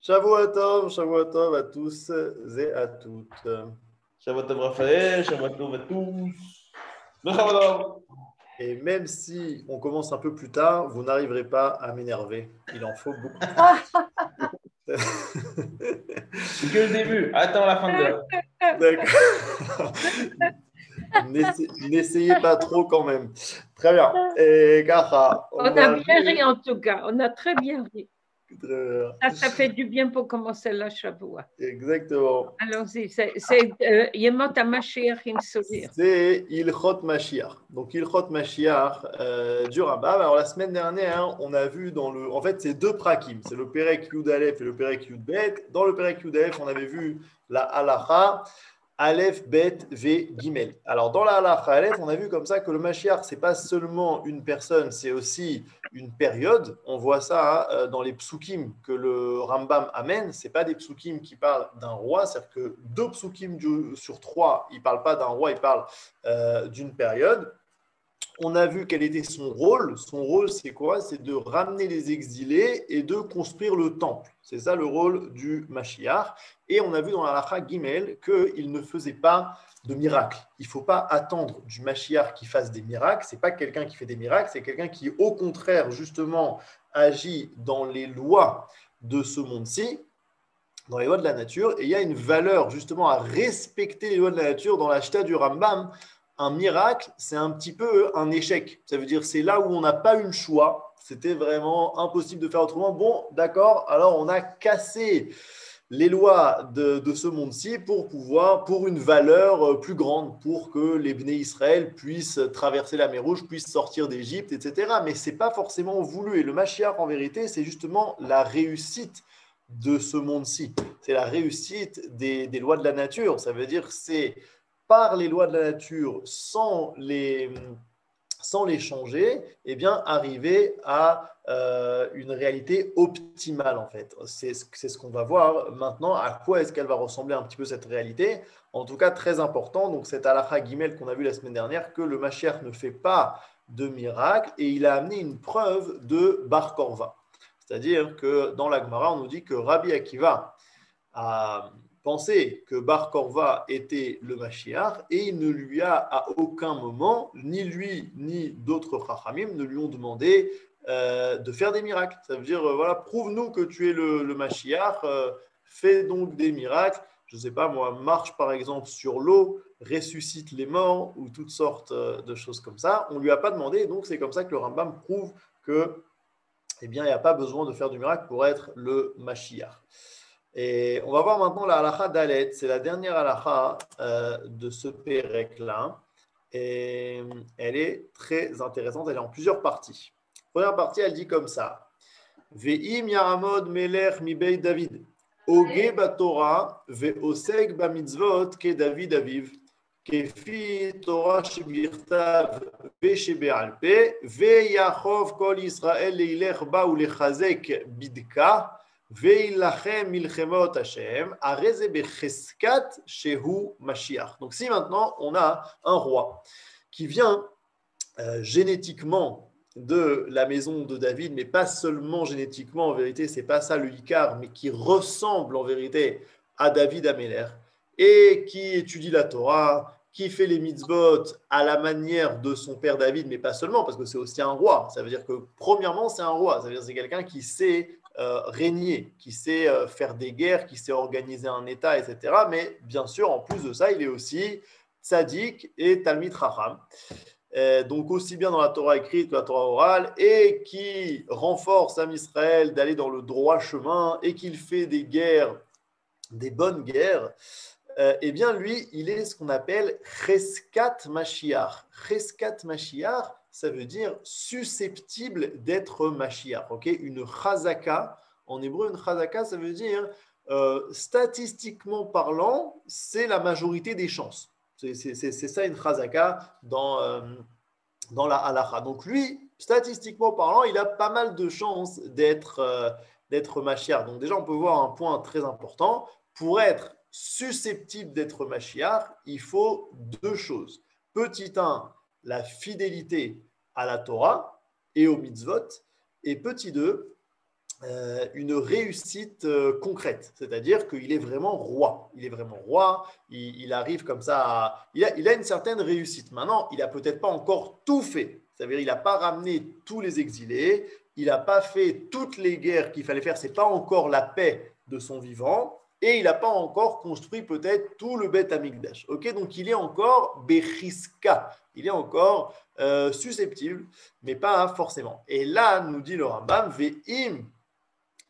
Shavuot Tov à tous et à toutes. Shabbat Tov Raphaël, Shabbat Tov à tous. Bechavadov. Et même si on commence un peu plus tard, vous n'arriverez pas à m'énerver. Il en faut beaucoup plus. C'est que le début. Attends la fin de l'heure. D'accord. N'essayez pas trop quand même. Très bien. Et Kacha, on On a va bien ri en tout cas, on a très bien ri. Ça fait du bien pour commencer la Shavua. Exactement. Allons-y, c'est Yemot HaMashiach in Solir. C'est Ilchot Mashiach. Donc Ilchot Mashiach du Rambam. Alors la semaine dernière, on a vu en fait, c'est deux prakim. C'est le Perek Yud Aleph et le Perek Yud Bet. Dans le Perek Yud Aleph, on avait vu la halacha Aleph, Bet, V, Gimel. Alors dans la halacha Aleph, on a vu comme ça que le Mashiach, c'est pas seulement une personne, c'est aussi une période. On voit ça dans les psukim que le Rambam amène. C'est pas des psukim qui parlent d'un roi, c'est-à-dire que deux psukim sur trois, ils parlent pas d'un roi, ils parlent d'une période. On a vu quel était son rôle. Son rôle, c'est quoi? C'est de ramener les exilés et de construire le temple. C'est ça le rôle du Mashiach. Et on a vu dans la Halacha Gimel qu'il ne faisait pas de miracles. Il ne faut pas attendre du Mashiach qu'il fasse des miracles. Ce n'est pas quelqu'un qui fait des miracles, c'est quelqu'un qui, au contraire, justement, agit dans les lois de ce monde-ci, dans les lois de la nature. Et il y a une valeur, justement, à respecter les lois de la nature dans la Shita du Rambam. Un miracle, c'est un petit peu un échec. Ça veut dire c'est là où on n'a pas eu le choix. C'était vraiment impossible de faire autrement. Bon, d'accord, alors on a cassé les lois de ce monde-ci pour une valeur plus grande, pour que les Bnei Israël puissent traverser la mer Rouge, puissent sortir d'Égypte, etc. Mais ce n'est pas forcément voulu. Et le Mashiach, en vérité, c'est justement la réussite de ce monde-ci. C'est la réussite des lois de la nature. Ça veut dire c'est par les lois de la nature, sans les changer, eh bien, arriver à une réalité optimale, en fait. C'est ce qu'on va voir maintenant. À quoi est-ce qu'elle va ressembler un petit peu cette réalité? En tout cas, très important. Donc, cette halakha Gimel qu'on a vu la semaine dernière, que le Mashiach ne fait pas de miracle et il a amené une preuve de Bar Korva. C'est-à-dire que dans la Gemara, on nous dit que Rabbi Akiva a pensé que Bar Korva était le Mashiach et il ne lui a à aucun moment, ni lui ni d'autres Chachamim, ne lui ont demandé de faire des miracles. Ça veut dire, voilà, prouve-nous que tu es le Mashiach, fais donc des miracles. Je ne sais pas moi, marche par exemple sur l'eau, ressuscite les morts ou toutes sortes de choses comme ça. On ne lui a pas demandé, donc c'est comme ça que le Rambam prouve que eh bien, il n'y a pas besoin de faire du miracle pour être le Mashiach. Et on va voir maintenant la halakha d'Alet. C'est la dernière halakha de ce Pérec-là. Et elle est très intéressante. Elle est en plusieurs parties. Première partie, elle dit comme ça. Ve'im yaramod melech mibei David. Oge batora ve'oseg bamitzvot ke David aviv. כפי תורה שבכתב ושבעל פה, ויחוב כל ישראל להילך בה ולחזק בדקה, וילחם מלחמות השם, הרי זה בחזקת שהוא משיח. Donc si maintenant on a un roi qui vient génétiquement de la maison de David, mais pas seulement génétiquement, en vérité, c'est pas ça le Icar, mais qui ressemble en vérité à David Améler, et qui étudie la Torah, qui fait les mitzvot à la manière de son père David, mais pas seulement, parce que c'est aussi un roi. Ça veut dire que, premièrement, c'est un roi. Ça veut dire que c'est quelqu'un qui sait régner, qui sait faire des guerres, qui sait organiser un État, etc. Mais bien sûr, en plus de ça, il est aussi tzaddik et Talmid Chacham. Donc aussi bien dans la Torah écrite que la Torah orale, et qui renforce Am Israël d'aller dans le droit chemin, et qu'il fait des guerres, des bonnes guerres, eh bien lui, il est ce qu'on appelle Cheskat Mashiach. Cheskat Mashiach, ça veut dire susceptible d'être Mashiach. Okay, une chazaka, en hébreu, une chazaka, ça veut dire statistiquement parlant, c'est la majorité des chances. C'est ça une chazaka dans la halacha. Donc lui, statistiquement parlant, il a pas mal de chances d'être Mashiach. Donc déjà, on peut voir un point très important. Pour être susceptible d'être Mashiach, il faut deux choses. Petit 1, la fidélité à la Torah et aux mitzvot. Et petit 2, une réussite concrète, c'est-à-dire qu'il est vraiment roi. Il est vraiment roi, il arrive comme ça, il a une certaine réussite. Maintenant, il n'a peut-être pas encore tout fait, c'est-à-dire il n'a pas ramené tous les exilés, il n'a pas fait toutes les guerres qu'il fallait faire, ce n'est pas encore la paix de son vivant, et il n'a pas encore construit peut-être tout le Beth Amikdash. Okay, donc il est encore Bechiska, il est encore susceptible, mais pas forcément. Et là, nous dit le Rambam, Ve'im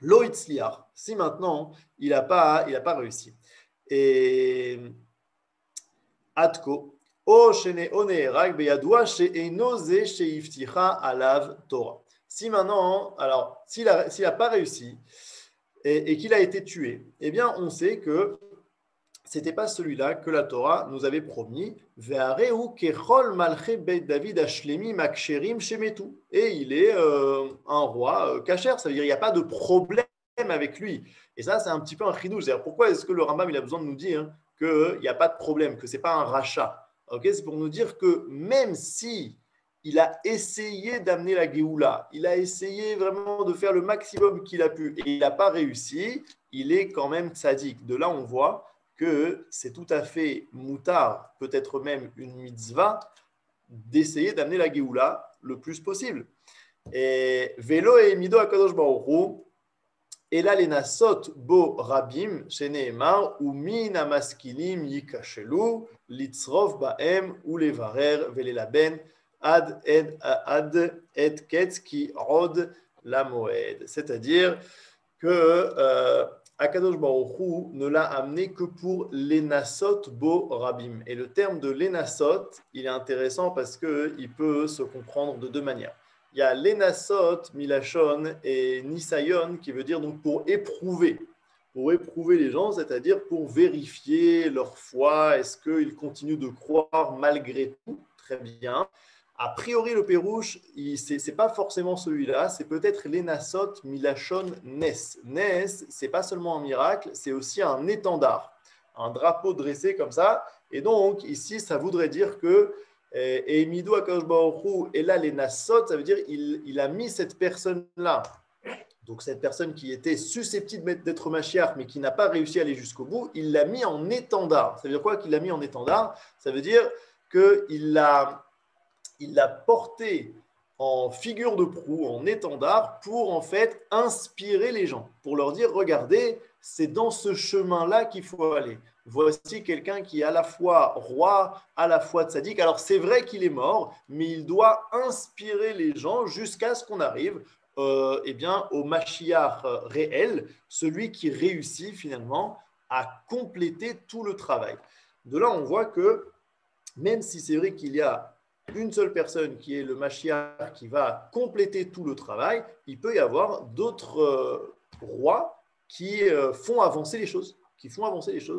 Lo itzliach, si maintenant il n'a pas réussi. Et Atko, O shene oneerag beyadoua she'eno ze she'ifticha alav Torah. Si maintenant, alors, s'il n'a pas réussi et qu'il a été tué, eh bien, on sait que ce n'était pas celui-là que la Torah nous avait promis. Ve'areu kechol malche beit David ashlemi maksherim shemetu. Et il est un roi kasher, ça veut dire qu'il n'y a pas de problème avec lui. Et ça, c'est un petit peu un chidouche. C'est-à-dire, pourquoi est-ce que le Rambam il a besoin de nous dire qu'il n'y a pas de problème, que ce n'est pas un rachat? Okay, c'est pour nous dire que même si il a essayé d'amener la Géoula, il a essayé vraiment de faire le maximum qu'il a pu et il n'a pas réussi, il est quand même tzaddik. De là, on voit que c'est tout à fait moutard, peut-être même une mitzvah, d'essayer d'amener la Géoula le plus possible. Et Velo et Mido Akadosh Baruch Hu, et là, les nasot bo rabim, sheneemar, ou min amaskilim yikashelu, litzrov baem, ou levarer, velelaben, ad et ketz ki rod la moed. C'est-à-dire que Akadosh Baruch Hu ne l'a amené que pour les nasot bo rabim. Et le terme de les nasot, il est intéressant parce qu'il peut se comprendre de deux manières. Il y a l'enasot, milachon et nisayon qui veut dire donc pour éprouver les gens, c'est-à-dire pour vérifier leur foi, est-ce qu'ils continuent de croire malgré tout, très bien. A priori, le pérouche, ce n'est pas forcément celui-là, c'est peut-être l'enasot, milachon, nes. Nes, ce n'est pas seulement un miracle, c'est aussi un étendard, un drapeau dressé comme ça. Et donc, ici, ça voudrait dire que et Midou Akadosh Baruch Hu, et là les Nassot, ça veut dire il a mis cette personne-là, donc cette personne qui était susceptible d'être Mashiach, mais qui n'a pas réussi à aller jusqu'au bout, il l'a mis en étendard. Ça veut dire quoi qu'il l'a mis en étendard? Ça veut dire qu'il l'a porté en figure de proue, en étendard, pour en fait inspirer les gens, pour leur dire, regardez, c'est dans ce chemin-là qu'il faut aller. Voici quelqu'un qui est à la fois roi, à la fois tzaddik. Alors c'est vrai qu'il est mort, mais il doit inspirer les gens jusqu'à ce qu'on arrive au Mashiach réel, celui qui réussit finalement à compléter tout le travail. De là, on voit que même si c'est vrai qu'il y a une seule personne qui est le Mashiach qui va compléter tout le travail, il peut y avoir d'autres rois qui font avancer les choses.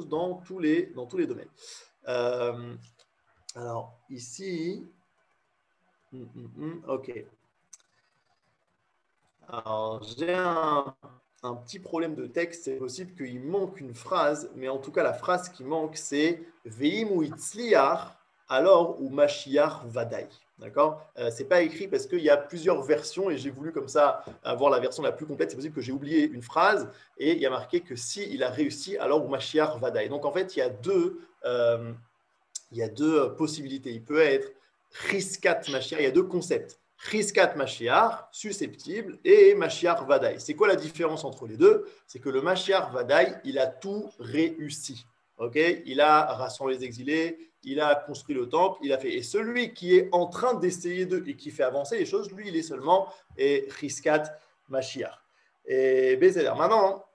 Dans tous les domaines. Alors, ici, ok. Alors, j'ai un petit problème de texte. C'est possible qu'il manque une phrase, mais en tout cas, la phrase qui manque, c'est « Ve'im ou itzliach » alors ou Mashiach Vadaï. D'accord, c'est pas écrit parce qu'il y a plusieurs versions et j'ai voulu comme ça avoir la version la plus complète. C'est possible que j'ai oublié une phrase et il y a marqué que si il a réussi, alors ou Mashiach Vadaï. Donc en fait, il y a deux possibilités. Il peut être Chiskat Mashiach. Il y a deux concepts. Chiskat Mashiach, susceptible, et Mashiach Vadaï. C'est quoi la différence entre les deux? C'est que le Mashiach Vadaï, il a tout réussi. Okay, il a rassemblé les exilés, il a construit le temple, il a fait. Et celui qui est en train d'essayer et qui fait avancer les choses, lui, il est seulement Chiskat Mashiach. Et Bézéder. Maintenant,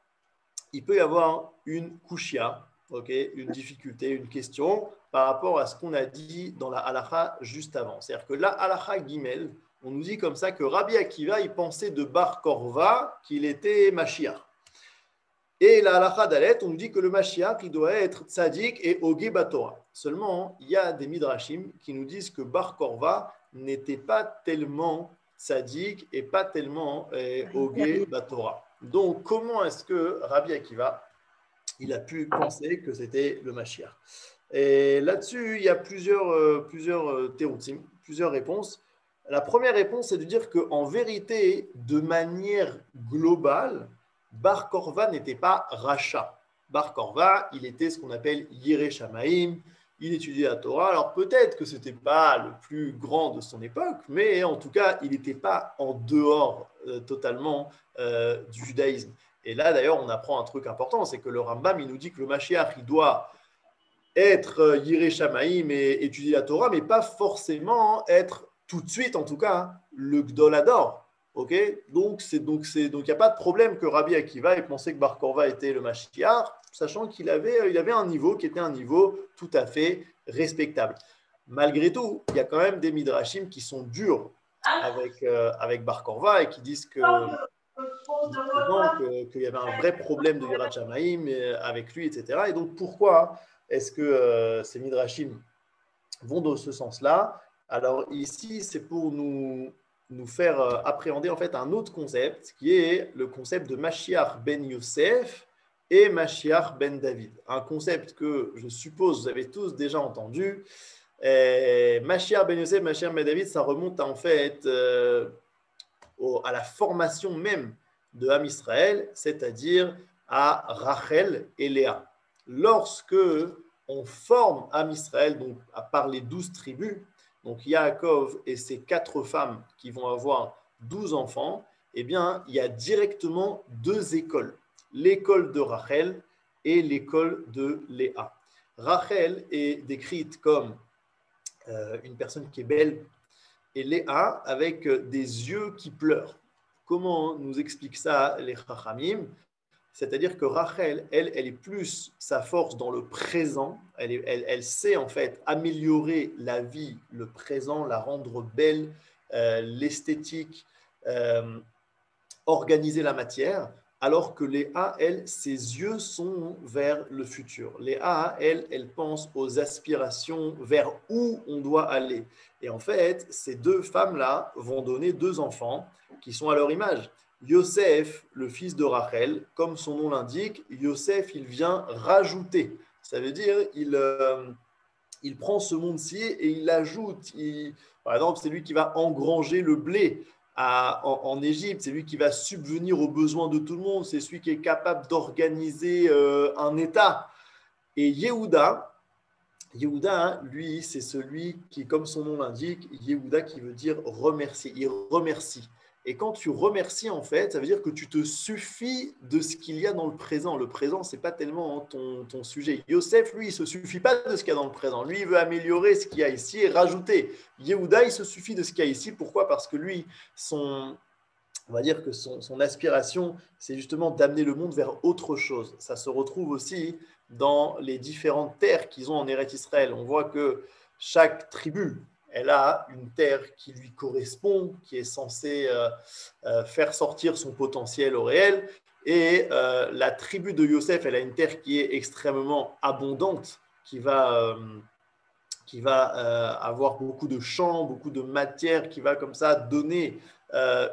il peut y avoir une kushia, une difficulté, une question par rapport à ce qu'on a dit dans la halakha juste avant. C'est-à-dire que la halakha Gimel, on nous dit comme ça que Rabbi Akiva, il pensait de Bar Korva qu'il était Mashiach. Et la halakha Dalet, on nous dit que le Mashiach, il doit être tzaddik et ogé batora. Seulement, il y a des midrashim qui nous disent que Bar Korva n'était pas tellement tzaddik et pas tellement ogé batora. Donc, comment est-ce que Rabbi Akiva, il a pu penser que c'était le Mashiach? Et là-dessus, il y a plusieurs théroutim, plusieurs réponses. La première réponse, c'est de dire qu'en vérité, de manière globale, Bar Korva n'était pas Racha. Bar Korva, il était ce qu'on appelle Yireh Shamaim, il étudiait la Torah. Alors peut-être que ce n'était pas le plus grand de son époque, mais en tout cas, il n'était pas en dehors totalement du judaïsme. Et là, d'ailleurs, on apprend un truc important, c'est que le Rambam, il nous dit que le Mashiach, il doit être Yireh Shamaim et étudier la Torah, mais pas forcément être tout de suite, en tout cas, le Gdol Hador. Okay, donc, il n'y a pas de problème que Rabbi Akiva ait pensé que Bar Korva était le Mashiach, sachant qu'il avait un niveau qui était un niveau tout à fait respectable. Malgré tout, il y a quand même des midrashim qui sont durs avec Bar Korva et qui disent qu'il y avait un vrai problème de Yirat Shamaim avec lui, etc. Et donc, pourquoi est-ce que ces midrashim vont dans ce sens-là? Alors ici, c'est pour nous faire appréhender en fait un autre concept qui est le concept de Mashiach ben Yosef et Mashiach ben David. Un concept que je suppose vous avez tous déjà entendu. Mashiach ben Yosef, Mashiach ben David, ça remonte en fait à la formation même de Am Israël, c'est-à-dire à Rachel et Léa. Lorsque on forme Am Israël, donc par les 12 tribus, donc Yaakov et ses 4 femmes qui vont avoir 12 enfants, eh bien, il y a directement 2 écoles, l'école de Rachel et l'école de Léa. Rachel est décrite comme une personne qui est belle, et Léa avec des yeux qui pleurent. Comment nous explique ça les Chachamim? C'est-à-dire que Rachel, elle est plus sa force dans le présent. Elle sait en fait améliorer la vie, le présent, la rendre belle, l'esthétique, organiser la matière, alors que Léa, elle, ses yeux sont vers le futur. Léa, elle pense aux aspirations vers où on doit aller. Et en fait, ces 2 femmes-là vont donner 2 enfants qui sont à leur image. Yosef, le fils de Rachel, comme son nom l'indique, Yosef, il vient rajouter. Ça veut dire, il prend ce monde-ci et il ajoute. Par exemple, c'est lui qui va engranger le blé en Égypte, c'est lui qui va subvenir aux besoins de tout le monde, c'est celui qui est capable d'organiser un État. Et Yehuda, lui, c'est celui qui, comme son nom l'indique, Yehuda qui veut dire remercier. Il remercie. Et quand tu remercies, en fait, ça veut dire que tu te suffis de ce qu'il y a dans le présent. Le présent, ce n'est pas tellement ton sujet. Yosef, lui, il ne se suffit pas de ce qu'il y a dans le présent. Lui, il veut améliorer ce qu'il y a ici et rajouter. Yehuda, il se suffit de ce qu'il y a ici. Pourquoi? Parce que lui, on va dire que son aspiration, c'est justement d'amener le monde vers autre chose. Ça se retrouve aussi dans les différentes terres qu'ils ont en Eretz Israël. On voit que chaque tribu, elle a une terre qui lui correspond, qui est censée faire sortir son potentiel au réel. Et la tribu de Yosef, elle a une terre qui est extrêmement abondante, qui va avoir beaucoup de champs, beaucoup de matière, qui va comme ça donner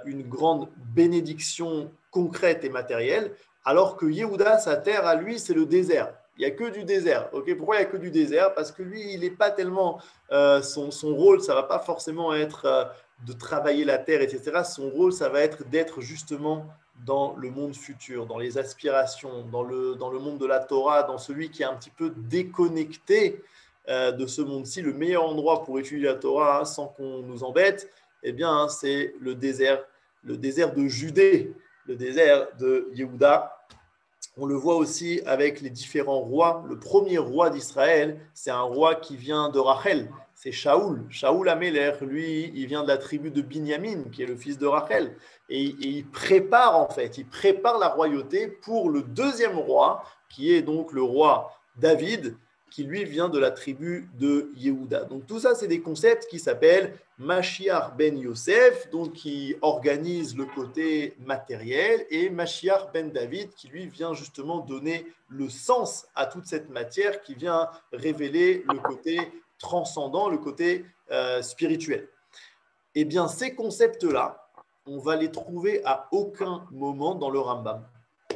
une grande bénédiction concrète et matérielle, alors que Yehuda, sa terre à lui, c'est le désert. Il n'y a que du désert. Okay, pourquoi il n'y a que du désert? Parce que lui, il n'est pas tellement… son rôle, ça ne va pas forcément être de travailler la terre, etc. Son rôle, ça va être d'être justement dans le monde futur, dans les aspirations, dans le monde de la Torah, dans celui qui est un petit peu déconnecté de ce monde-ci. Le meilleur endroit pour étudier la Torah sans qu'on nous embête, eh bien, c'est le désert de Judée, le désert de Yehuda. On le voit aussi avec les différents rois. Le premier roi d'Israël, c'est un roi qui vient de Rachel, c'est Shaoul. Shaoul Améler, lui, il vient de la tribu de Binyamin, qui est le fils de Rachel. Et il prépare la royauté pour le deuxième roi, qui est donc le roi David, qui lui vient de la tribu de Yehuda. Donc tout ça, c'est des concepts qui s'appellent Mashiach ben Yosef, donc qui organise le côté matériel, et Mashiach ben David, qui lui vient justement donner le sens à toute cette matière, qui vient révéler le côté transcendant, le côté spirituel. Eh bien, ces concepts-là, on va les trouver à aucun moment dans le Rambam.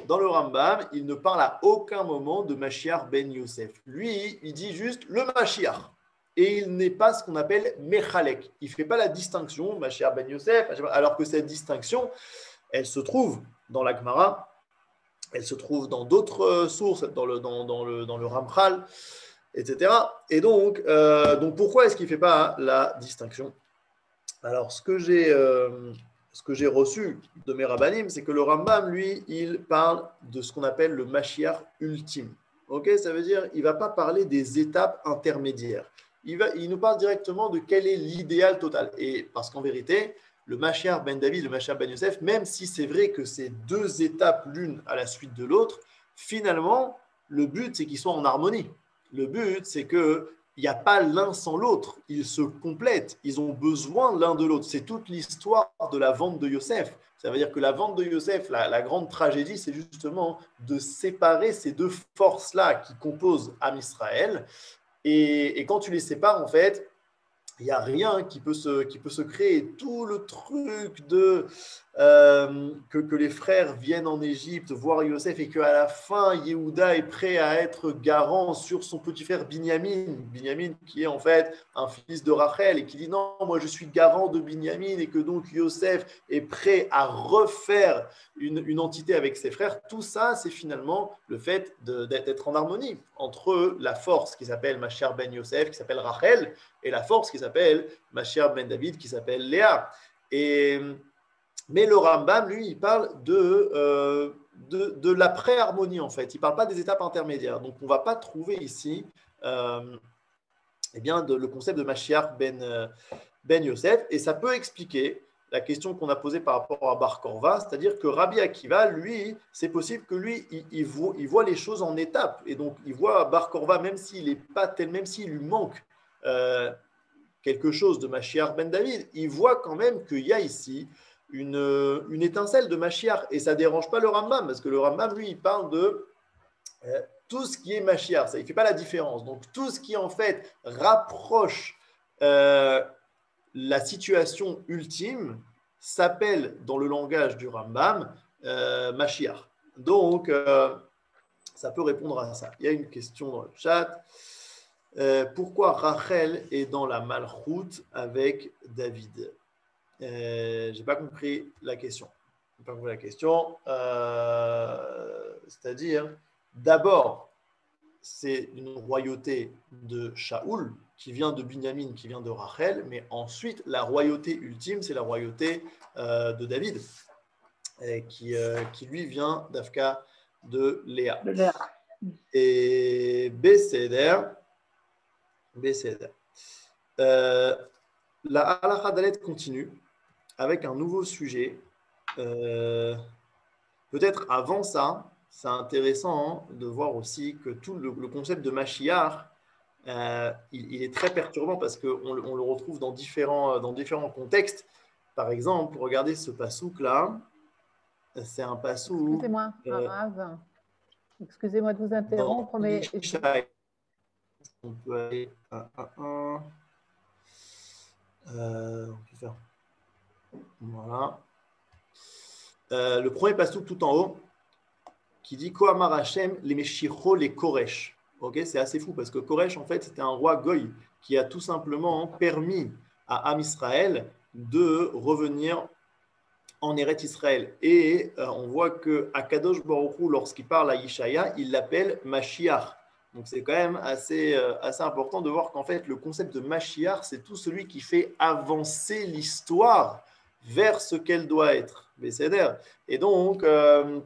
Dans le Rambam, il ne parle à aucun moment de Mashiach ben Yosef. Lui, il dit juste le Mashiach. et il n'est pas ce qu'on appelle Mechalek. Il ne fait pas la distinction, Mashiach ben Yosef, alors que cette distinction, elle se trouve dans la Gemara, elle se trouve dans d'autres sources, dans le Ramchal, etc. Et donc pourquoi est-ce qu'il ne fait pas la distinction? Alors, ce que j'ai reçu de mes rabbanim, c'est que le Rambam, lui, il parle de ce qu'on appelle le Mashiach ultime. Ok, ça veut dire il ne va pas parler des étapes intermédiaires. Il nous parle directement de quel est l'idéal total. Et parce qu'en vérité, le Mashiach ben David, le Mashiach ben Yosef, même si c'est vrai que c'est deux étapes l'une à la suite de l'autre, finalement, le but, c'est qu'ils soient en harmonie. Le but, c'est qu'il n'y a pas l'un sans l'autre. Ils se complètent. Ils ont besoin l'un de l'autre. C'est toute l'histoire de la vente de Yosef. Ça veut dire que la vente de Yosef, la grande tragédie, c'est justement de séparer ces deux forces-là qui composent Am Israël. Et quand tu les sépares, en fait, il n'y a rien qui peut se créer. Tout le truc de que les frères viennent en Égypte voir Yosef et qu'à la fin, Yehuda est prêt à être garant sur son petit frère Binyamin. Binyamin qui est en fait un fils de Rachel et qui dit non, moi je suis garant de Binyamin et que donc Yosef est prêt à refaire une entité avec ses frères. Tout ça, c'est finalement le fait d'être en harmonie entre la force qui s'appelle Mashiach ben Yosef, qui s'appelle Rachel, et la force qui s'appelle Mashiach ben David, qui s'appelle Léa. Mais le Rambam, lui, il parle de l'après-harmonie, en fait. Il ne parle pas des étapes intermédiaires. Donc, on ne va pas trouver ici le concept de Mashiach ben Yosef. Et ça peut expliquer la question qu'on a posée par rapport à Bar Korva, c'est-à-dire que Rabbi Akiva, lui, c'est possible que lui, il voit les choses en étapes. Et donc, il voit Bar Korva, même s'il n'est pas tel, même s'il lui manque quelque chose de Mashiach ben David, il voit quand même qu'il y a ici une étincelle de Mashiach. Et ça ne dérange pas le Rambam, parce que le Rambam, lui, il parle de tout ce qui est Mashiach. Ça, il ne fait pas la différence. Donc, tout ce qui, en fait, rapproche la situation ultime s'appelle, dans le langage du Rambam, Mashiach. Donc, ça peut répondre à ça. Il y a une question dans le chat. Pourquoi Rachel est dans la Malchoute avec David? Je n'ai pas compris la question. C'est-à-dire, d'abord, c'est une royauté de Shaoul qui vient de Binyamin, qui vient de Rachel, mais ensuite, la royauté ultime, c'est la royauté de David, qui lui vient d'Afka de Léa. Et Besséder. La halakha dalet continue avec un nouveau sujet. Peut-être avant ça, c'est intéressant de voir aussi que tout le concept de Mashiach, il est très perturbant parce qu'on le retrouve dans différents contextes. Par exemple, regardez ce passouk-là. C'est un passouk. Excusez-moi, Rav. Excusez-moi de vous interrompre, mais... On peut aller un. On peut faire. Voilà. Le premier passouk tout en haut qui dit Kohamar Hashem les Meshicho les Koresh. Ok, c'est assez fou parce que Koresh, en fait, c'était un roi goy qui a tout simplement permis à Am Israël de revenir en Eretz Israël. Et on voit que Akadosh Baruch Hu, lorsqu'il parle à Yishaya, il l'appelle Mashiach. Donc, c'est quand même assez important de voir qu'en fait, le concept de Mashiach, c'est tout celui qui fait avancer l'histoire vers ce qu'elle doit être. Et donc, le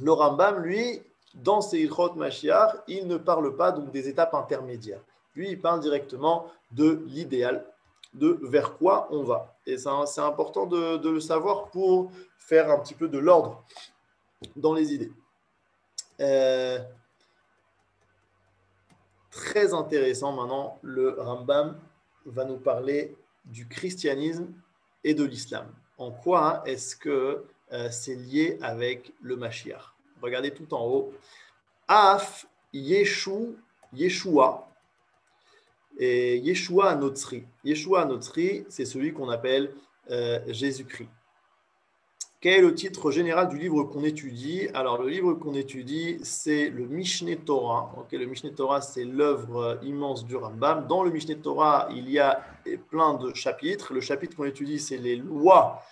Rambam, lui, dans ses Ilchot Mashiach, il ne parle pas donc des étapes intermédiaires. Lui, il parle directement de l'idéal, de vers quoi on va. Et c'est important de le savoir pour faire un petit peu de l'ordre dans les idées. Très intéressant maintenant, le Rambam va nous parler du christianisme et de l'islam. En quoi est-ce que c'est lié avec le Mashiach? Regardez tout en haut. Af Yeshua et Yeshua Anotsri. Yeshua Anotsri, c'est celui qu'on appelle Jésus-Christ. Quel est le titre général du livre qu'on étudie? Alors, le livre qu'on étudie, c'est le Mishneh Torah. Okay, le Mishneh Torah, c'est l'œuvre immense du Rambam. Dans le Mishneh Torah, il y a plein de chapitres. Le chapitre qu'on étudie, c'est les lois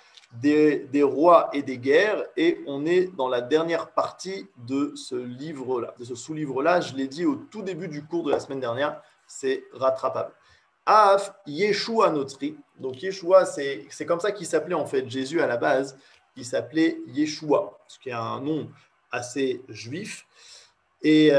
des rois et des guerres. Et on est dans la dernière partie de ce livre-là, de ce sous-livre-là. Je l'ai dit au tout début du cours de la semaine dernière, c'est rattrapable. Af Yeshua Notri. Donc, Yeshua, c'est comme ça qu'il s'appelait en fait Jésus à la base. Il s'appelait Yeshua, ce qui est un nom assez juif. Et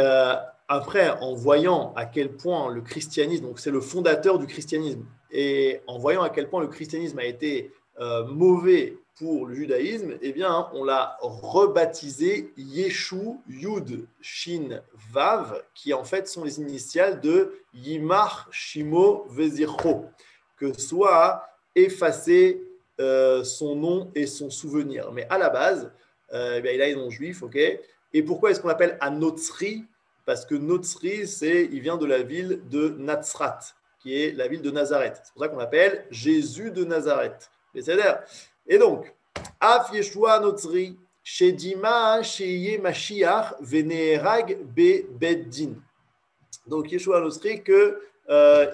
après, en voyant à quel point le christianisme, donc c'est le fondateur du christianisme, et en voyant à quel point le christianisme a été mauvais pour le judaïsme, eh bien, on l'a rebaptisé Yeshu Yud Shin Vav, qui en fait sont les initiales de Yimach Shimo Vezircho, que soit effacé son nom et son souvenir. Mais à la base, il a un nom juif, ok. Et pourquoi est-ce qu'on l'appelle Anotsri? Parce que Notsri, il vient de la ville de Natsrat, qui est la ville de Nazareth. C'est pour ça qu'on l'appelle Jésus de Nazareth. Et donc, Af Yeshua Notsri, Shedima Sheye Mashiach Veneerag Be Beddin. Donc Yeshua Notsri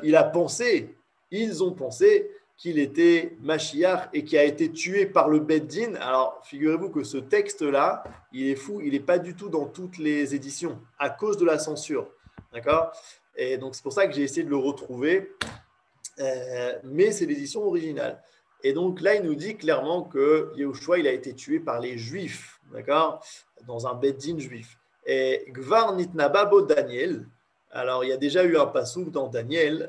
il a pensé, ils ont pensé qu'il était Mashiach et qui a été tué par le Beddin. Alors, figurez-vous que ce texte-là, il est fou, il n'est pas du tout dans toutes les éditions, à cause de la censure. D'accord? Et donc, c'est pour ça que j'ai essayé de le retrouver, mais c'est l'édition originale. Et donc, là, il nous dit clairement que Yehoshua, il a été tué par les Juifs, d'accord? Dans un Beddin juif. Et Gvar Nitnababo Daniel. Alors, il y a déjà eu un passouk dans Daniel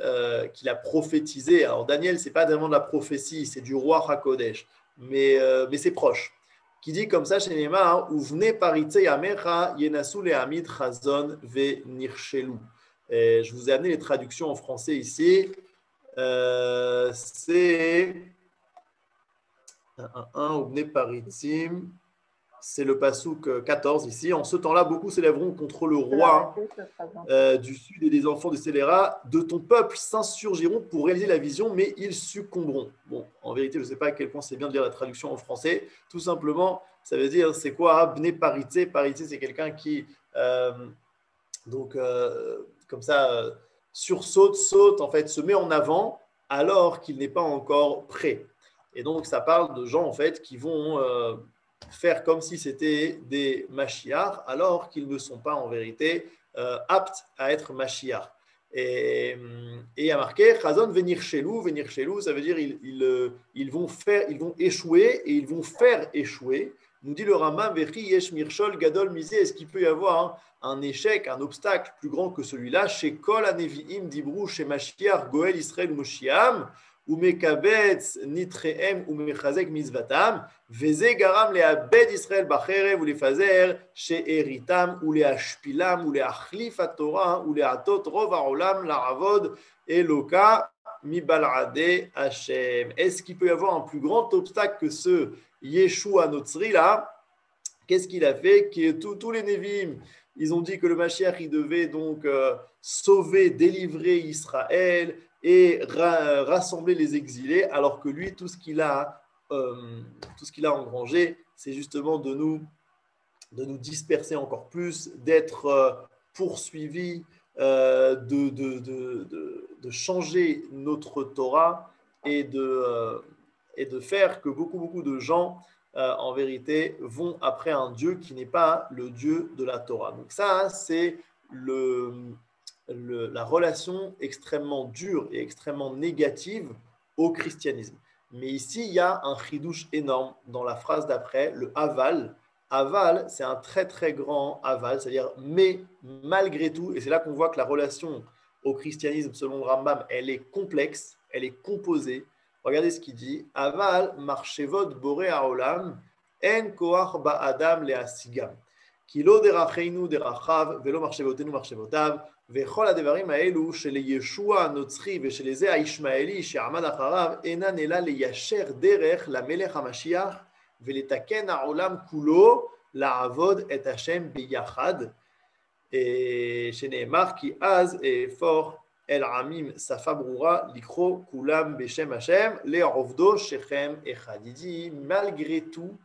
qu'il a prophétisé. Alors, Daniel, ce n'est pas vraiment de la prophétie, c'est du roi HaKodesh, mais c'est proche. Qui dit comme ça chez Néma, Uvne paritze yamecha yenasu lehamid chazon ve nirshelu. Je vous ai amené les traductions en français ici. C'est Uvne paritzim. C'est le passouk 14 ici. En ce temps-là, beaucoup s'élèveront contre le roi du sud et des enfants de Scélérat. De ton peuple s'insurgiront pour réaliser la vision, mais ils succomberont. Bon, en vérité, je ne sais pas à quel point c'est bien de lire la traduction en français. Tout simplement, ça veut dire, c'est quoi Bne Paritse. Paritse, c'est quelqu'un qui, comme ça, saute, en fait, se met en avant alors qu'il n'est pas encore prêt. Et donc, ça parle de gens, en fait, qui vont faire comme si c'était des Mashiach, alors qu'ils ne sont pas en vérité aptes à être Mashiach. Et il y a marqué Chazon venir chelou, ça veut dire ils vont échouer et ils vont faire échouer. Nous dit le Rambam, Vechi yesh mirshol gadol misé. Est-ce qu'il peut y avoir un échec, un obstacle plus grand que celui-là? Chez Kol Aneviim Dibrou, chez Mashiach, Goel Israël ou Moshiam, ou Mekabetz Nitrehem ou Mechazek Mizvatam, Veze Garam le Abed Israël Bacherev ou les Fazer, chez Eritam ou les Ashpilam ou les Achlif à Torah ou les Atot Rov Aolam, Laravod, Eloka, Mibalade Hashem. Est-ce qu'il peut y avoir un plus grand obstacle que ce Yeshua Notsri là? Qu'est-ce qu'il a fait? Tous les Nevi'im, ils ont dit que le Mashiach il devait donc sauver, délivrer Israël et rassembler les exilés, alors que lui, tout ce qu'il a engrangé, c'est justement de nous disperser encore plus, d'être poursuivis, de changer notre Torah et de faire que beaucoup de gens, en vérité, vont après un Dieu qui n'est pas le Dieu de la Torah. Donc ça, c'est la relation extrêmement dure et extrêmement négative au christianisme. Mais ici, il y a un chidouche énorme dans la phrase d'après, le aval. Aval, c'est un très très grand aval, c'est-à-dire mais malgré tout, et c'est là qu'on voit que la relation au christianisme, selon le Rambam, elle est complexe, elle est composée. Regardez ce qu'il dit. Aval marchevot boré haolam en koach ba'adam le'asigam. כי לא דרכינו דרכיו ולא מחשבותינו מחשבותיו וכל הדברים האלו שלישוע הנוצרי ושלזה הישמעאלי שעמד אחריו אינן אלא ליישר דרך למלך המשיח ולתקן העולם כולו לעבוד את השם ביחד שנאמר כי אז אהפוך אל עמים שפה ברורה לקרוא כולם בשם השם לעובדו שכם אחד. Il dit malgré tout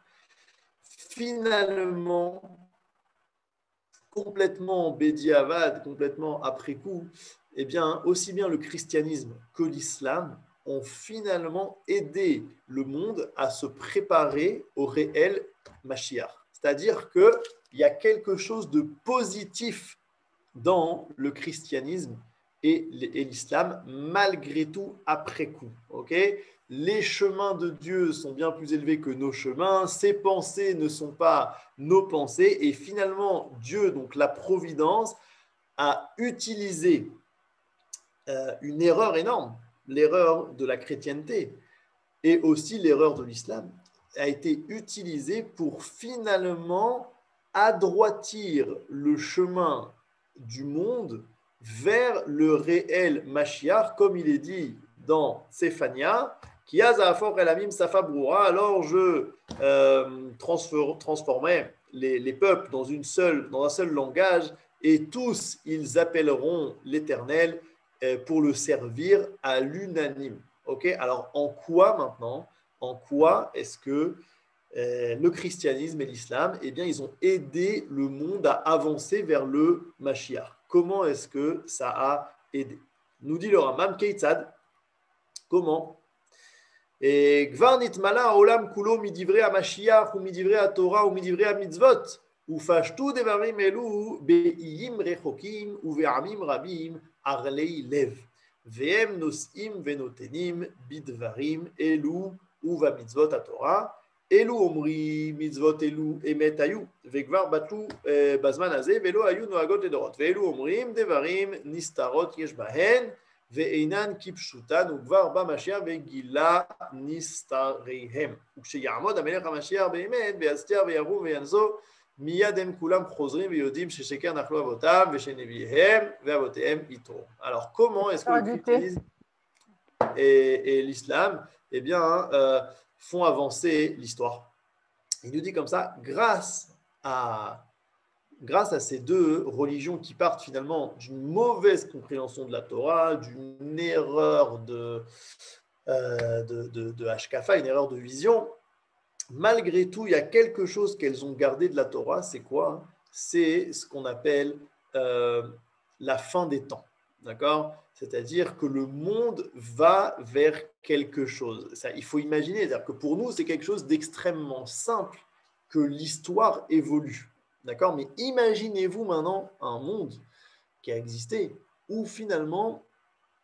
finalement, complètement bédiavad, complètement après coup, eh bien, aussi bien le christianisme que l'islam ont finalement aidé le monde à se préparer au réel Mashiach. C'est-à-dire qu'il y a quelque chose de positif dans le christianisme et l'islam, malgré tout, après coup. Okay, les chemins de Dieu sont bien plus élevés que nos chemins, ses pensées ne sont pas nos pensées, et finalement, Dieu, donc la providence, a utilisé une erreur énorme, l'erreur de la chrétienté et aussi l'erreur de l'islam, a été utilisée pour finalement adroitir le chemin du monde vers le réel Mashiach, comme il est dit dans Séphania, qui a Zahafor Elamim Safa Broura, alors je transformais les peuples dans un seul langage, et tous ils appelleront l'Éternel pour le servir à l'unanime. Okay, alors, en quoi maintenant, en quoi est-ce que le christianisme et l'islam, eh bien, ils ont aidé le monde à avancer vers le Mashiach? Comment est-ce que ça a aidé? Nous dit le Rambam, Keitzad, comment? Gvar nitmala haolam kulo midivrei hamashiach ou midivrei haTorah ou midivrei hamitzvot ufashtu devarim elu be'iyim rechokim uve'amim rabim arlei lev. V'hem nos'im v'notenim bidvarim elu uva mitzvot haTorah elu omri mitzvot elu emet hayu ve'kvar batlu bazman hazeh ve'lo hayu noagot ledorot ve'elu omrim devarim nistarot yesh bahen ve'einan kipshutan ukvar b'mashiach ve'gila nistareihem uksheyamod hamelech hamashiach be'emet ve'yastir ve'yaru ve'yanzo miyad hem kulam chozrim ve'yodim shesheker nachlu avotam ve'shenevihem ve'avotehem ito. Alors, comment est-ce que le christianisme et l'islam, eh bien, font avancer l'histoire? Il nous dit comme ça, grâce à ces deux religions qui partent finalement d'une mauvaise compréhension de la Torah, d'une erreur de Hashkafa, une erreur de vision, malgré tout, il y a quelque chose qu'elles ont gardé de la Torah. C'est quoi? C'est ce qu'on appelle la fin des temps. D'accord? C'est-à-dire que le monde va vers quelque chose. Ça, il faut imaginer, c'est-à-dire que pour nous, c'est quelque chose d'extrêmement simple que l'histoire évolue. D'accord? Mais imaginez-vous maintenant un monde qui a existé où finalement,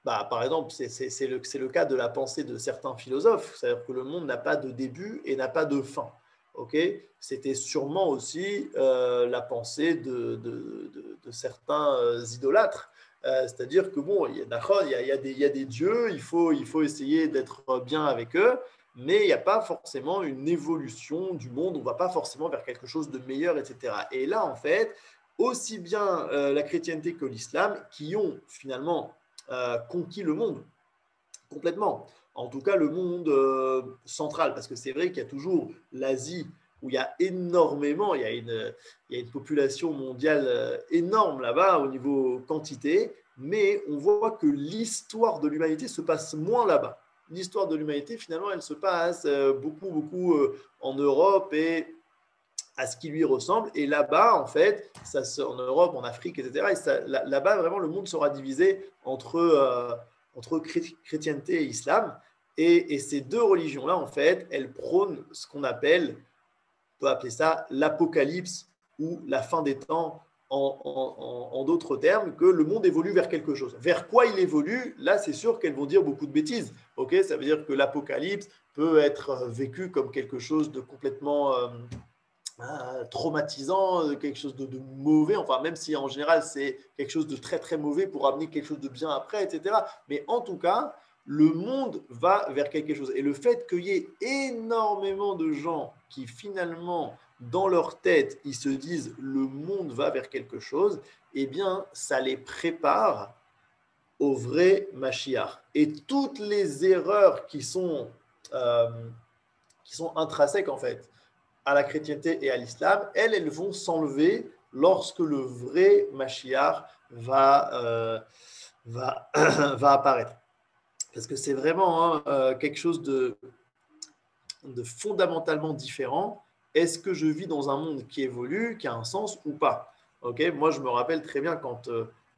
par exemple, c'est le cas de la pensée de certains philosophes, c'est-à-dire que le monde n'a pas de début et n'a pas de fin. Okay? C'était sûrement aussi la pensée de certains idolâtres. C'est-à-dire que bon, il y a des dieux, il faut essayer d'être bien avec eux, mais il n'y a pas forcément une évolution du monde, on ne va pas forcément vers quelque chose de meilleur, etc. Et là, en fait, aussi bien la chrétienté que l'islam, qui ont finalement conquis le monde complètement. En tout cas, le monde central, parce que c'est vrai qu'il y a toujours l'Asie où il y a énormément, il y a une population mondiale énorme là-bas au niveau quantité, mais on voit que l'histoire de l'humanité se passe moins là-bas. L'histoire de l'humanité, finalement, elle se passe beaucoup en Europe et à ce qui lui ressemble. Et là-bas, en fait, en Europe, en Afrique, etc., là-bas, vraiment, le monde sera divisé entre chrétienté et islam. Et ces deux religions-là, en fait, elles prônent ce qu'on appelle, on peut appeler ça l'apocalypse ou la fin des temps, en d'autres termes, que le monde évolue vers quelque chose. Vers quoi il évolue? Là, c'est sûr qu'elles vont dire beaucoup de bêtises. Okay, ça veut dire que l'apocalypse peut être vécu comme quelque chose de complètement traumatisant, quelque chose de mauvais, enfin même si en général c'est quelque chose de très très mauvais pour amener quelque chose de bien après, etc. Mais en tout cas, le monde va vers quelque chose. Et le fait qu'il y ait énormément de gens qui finalement, dans leur tête, ils se disent le monde va vers quelque chose, eh bien ça les prépare au vrai Mashiach. Et toutes les erreurs qui sont intrinsèques en fait à la chrétienté et à l'islam, elles vont s'enlever lorsque le vrai Mashiach va apparaître. Parce que c'est vraiment quelque chose de fondamentalement différent est-ce que je vis dans un monde qui évolue, qui a un sens ou pas? Okay, moi, je me rappelle très bien quand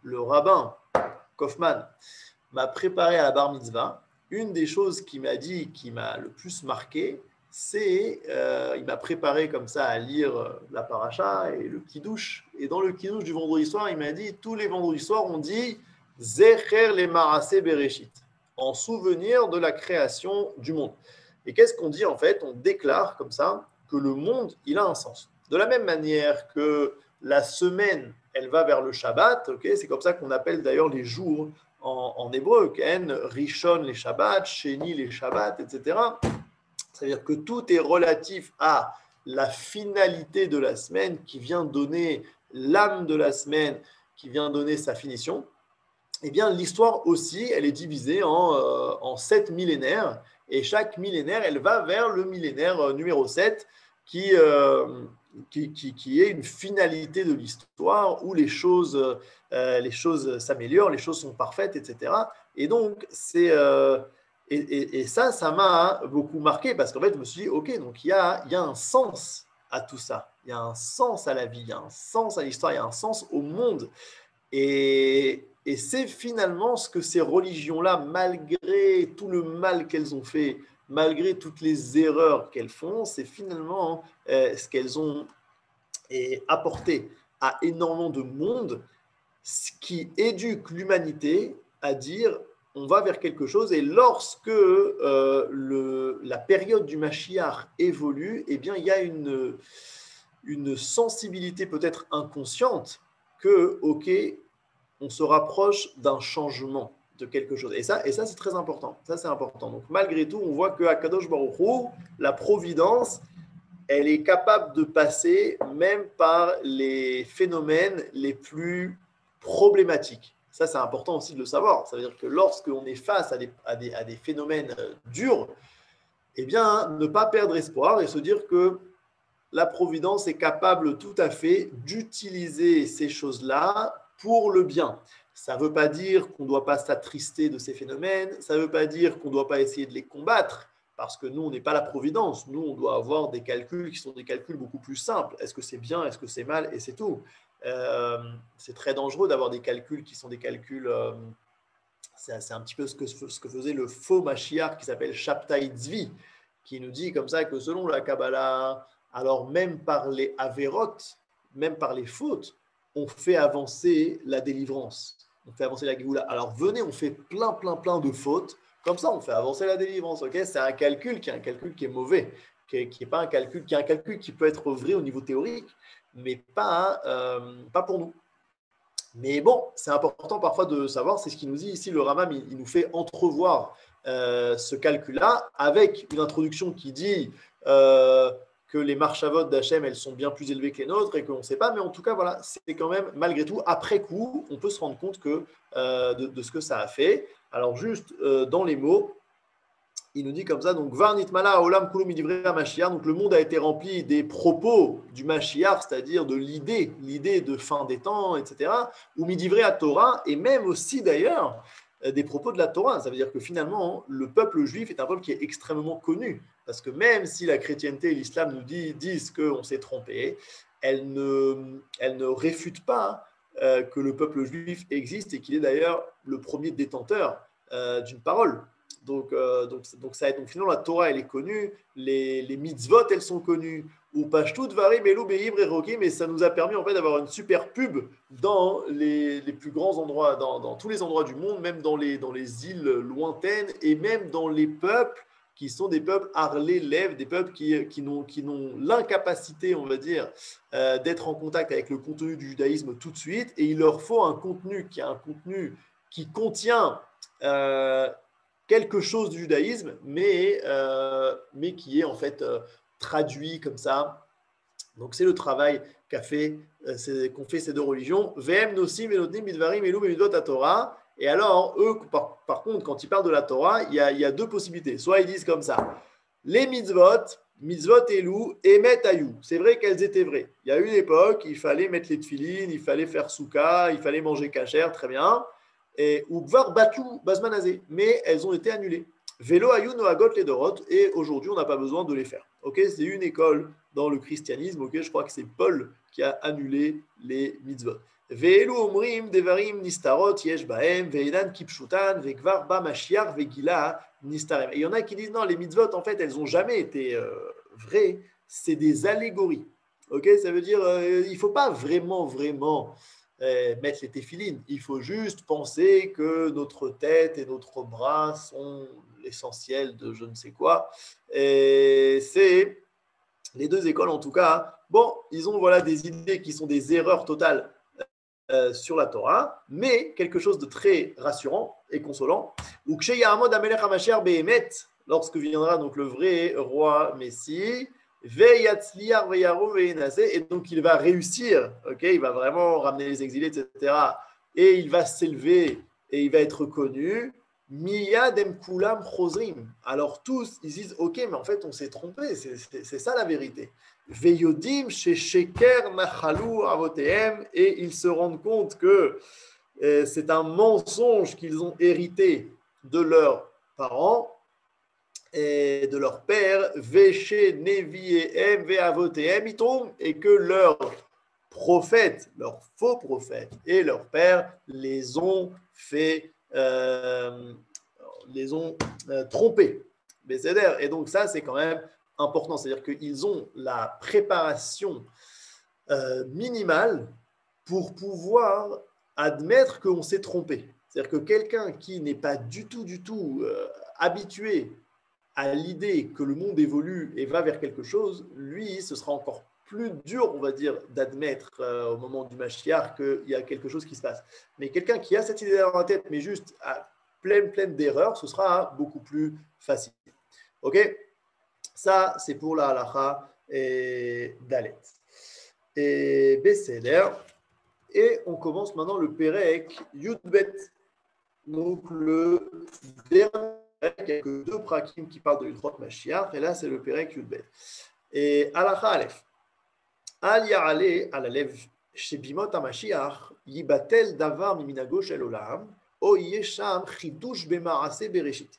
le rabbin Kaufman m'a préparé à la bar mitzvah, une des choses qu'il m'a dit, qui m'a le plus marqué, c'est il m'a préparé comme ça à lire la paracha et le kiddush. Et dans le kiddush du vendredi soir, il m'a dit, tous les vendredis soirs, on dit « Zecher le maraseh bereshit » en souvenir de la création du monde. Et qu'est-ce qu'on dit en fait? On déclare comme ça que le monde, il a un sens. De la même manière que la semaine, elle va vers le Shabbat, okay, c'est comme ça qu'on appelle d'ailleurs les jours en hébreu, Ken, Rishon les Shabbats, Sheni les Shabbats, etc. C'est-à-dire que tout est relatif à la finalité de la semaine qui vient donner l'âme de la semaine, qui vient donner sa finition. Eh bien, l'histoire aussi, elle est divisée en 7 millénaires, et chaque millénaire, elle va vers le millénaire numéro 7, qui est une finalité de l'histoire où les choses s'améliorent, les choses sont parfaites, etc. Et donc, ça m'a beaucoup marqué parce qu'en fait, je me suis dit, ok, donc il y a un sens à tout ça, il y a un sens à la vie, il y a un sens à l'histoire, il y a un sens au monde. Et c'est finalement ce que ces religions-là, malgré tout le mal qu'elles ont fait, malgré toutes les erreurs qu'elles font, c'est finalement ce qu'elles ont apporté à énormément de monde, ce qui éduque l'humanité à dire on va vers quelque chose. Et lorsque la période du Mashiach évolue, eh bien, il y a une sensibilité peut-être inconsciente que, ok, on se rapproche d'un changement, de quelque chose. Et ça c'est très important. Ça, c'est important. Donc, malgré tout, on voit qu'à Kadosh Baruch Hu, la providence, elle est capable de passer même par les phénomènes les plus problématiques. Ça, c'est important aussi de le savoir. Ça veut dire que lorsqu'on est face à des phénomènes durs, eh bien, ne pas perdre espoir et se dire que la providence est capable tout à fait d'utiliser ces choses-là pour le bien. Ça ne veut pas dire qu'on ne doit pas s'attrister de ces phénomènes, ça ne veut pas dire qu'on ne doit pas essayer de les combattre, parce que nous, on n'est pas la providence. Nous, on doit avoir des calculs qui sont des calculs beaucoup plus simples. Est-ce que c'est bien, est-ce que c'est mal, et c'est tout. C'est très dangereux d'avoir des calculs qui sont des calculs... c'est un petit peu ce que faisait le faux Mashiach qui s'appelle Shabtai Tzvi, qui nous dit comme ça que selon la Kabbalah, alors même par les Averot, même par les fautes, on fait avancer la délivrance. On fait avancer la Géoula. Alors venez, on fait plein de fautes. Comme ça, on fait avancer la délivrance. Okay, c'est un calcul qui est mauvais, qui est pas un calcul, qui est un calcul qui peut être vrai au niveau théorique, mais pas pour nous. Mais bon, c'est important parfois de savoir, c'est ce qu'il nous dit ici, le Rambam, il nous fait entrevoir ce calcul-là avec une introduction qui dit que les marchavot d'Hachem, elles sont bien plus élevées que les nôtres et qu'on ne sait pas, mais en tout cas, voilà, c'est quand même, malgré tout, après coup, on peut se rendre compte de ce que ça a fait. Alors, juste dans les mots, il nous dit comme ça, donc, Var nitmala olam kulum midivrei Mashiach, donc le monde a été rempli des propos du Mashiach, c'est-à-dire de l'idée de fin des temps, etc., ou midivrei à Torah, et même aussi d'ailleurs, des propos de la Torah. Ça veut dire que finalement, le peuple juif est un peuple qui est extrêmement connu. Parce que même si la chrétienté et l'islam nous disent qu'on s'est trompé, elles ne réfutent pas que le peuple juif existe et qu'il est d'ailleurs le premier détenteur d'une parole. Donc finalement, la Torah, elle est connue, les mitzvot, elles sont connues. Ou Pashtut, Varim, Elou, Be'ibr et Rokim, et ça nous a permis en fait d'avoir une super pub dans les plus grands endroits, dans tous les endroits du monde, même dans les îles lointaines et même dans les peuples qui sont des peuples harlés lèvres, des peuples qui n'ont l'incapacité, on va dire, d'être en contact avec le contenu du judaïsme tout de suite, et il leur faut un contenu qui contient quelque chose du judaïsme, mais qui est en fait traduit comme ça. Donc c'est le travail qu'ont fait ces deux religions. V'hem nosim venotnim midvarim elu b'mitzvot haTorah. Et alors, eux, par contre, quand ils parlent de la Torah, il y a deux possibilités. Soit ils disent comme ça, les mitzvot elu, emet ayu. C'est vrai qu'elles étaient vraies. Il y a eu une époque, il fallait mettre les tefilines, il fallait faire souka, il fallait manger kasher, très bien. Et ou gvar batu bazmanazé, mais elles ont été annulées. Vélo ayun noagot les dorot, et aujourd'hui on n'a pas besoin de les faire. Ok, c'est une école dans le christianisme. Ok, je crois que c'est Paul qui a annulé les mitzvot. Ve'elu omrim devarim nistarot yesh bahem ve'enan kipshutan ve'kvar ba mashiach ve'gila nistarem. Et il y en a qui disent non, les mitzvot en fait elles n'ont jamais été vraies, c'est des allégories. Ok, ça veut dire il faut pas vraiment mettre les téphilines. Il faut juste penser que notre tête et notre bras sont l'essentiel de je ne sais quoi. Et c'est les deux écoles en tout cas. Bon, ils ont voilà des idées qui sont des erreurs totales sur la Torah, mais quelque chose de très rassurant et consolant. Ou lorsque viendra donc le vrai roi Messie, et donc il va réussir, okay, il va vraiment ramener les exilés, etc. Et il va s'élever et il va être reconnu. Miyadem kulam chosrim. Alors tous, ils disent, ok, mais en fait on s'est trompé, c'est ça la vérité. Veyodim chez sheker nachalu avotehem, et ils se rendent compte que c'est un mensonge qu'ils ont hérité de leurs parents et de leur père, Véché, Neviehem, Veavotehem, et que leurs prophètes, leurs faux prophètes et leurs pères les ont fait, trompés. Et donc ça, c'est quand même important, c'est-à-dire qu'ils ont la préparation minimale pour pouvoir admettre qu'on s'est trompé. C'est-à-dire que quelqu'un qui n'est pas du tout habitué à l'idée que le monde évolue et va vers quelque chose, lui, ce sera encore plus dur, on va dire, d'admettre au moment du Mashiach qu'il y a quelque chose qui se passe. Mais quelqu'un qui a cette idée dans la tête, mais juste pleine d'erreurs, ce sera beaucoup plus facile. Ok? Ça, c'est pour la halacha et Dalet. Et Besséder. Et on commence maintenant le Pérek Yudbet. Donc le dernier. Il n'y a que deux prakim qui parlent de Yudrot Mashiach, et là c'est le Pérek Yudbet. Et Halacha Aleph. Al Ya'ale al Alev Shebimot HaMashiach Yibatel Davar Miminago Shel Olam O Yesham Chidush Bema'ase Bereshit.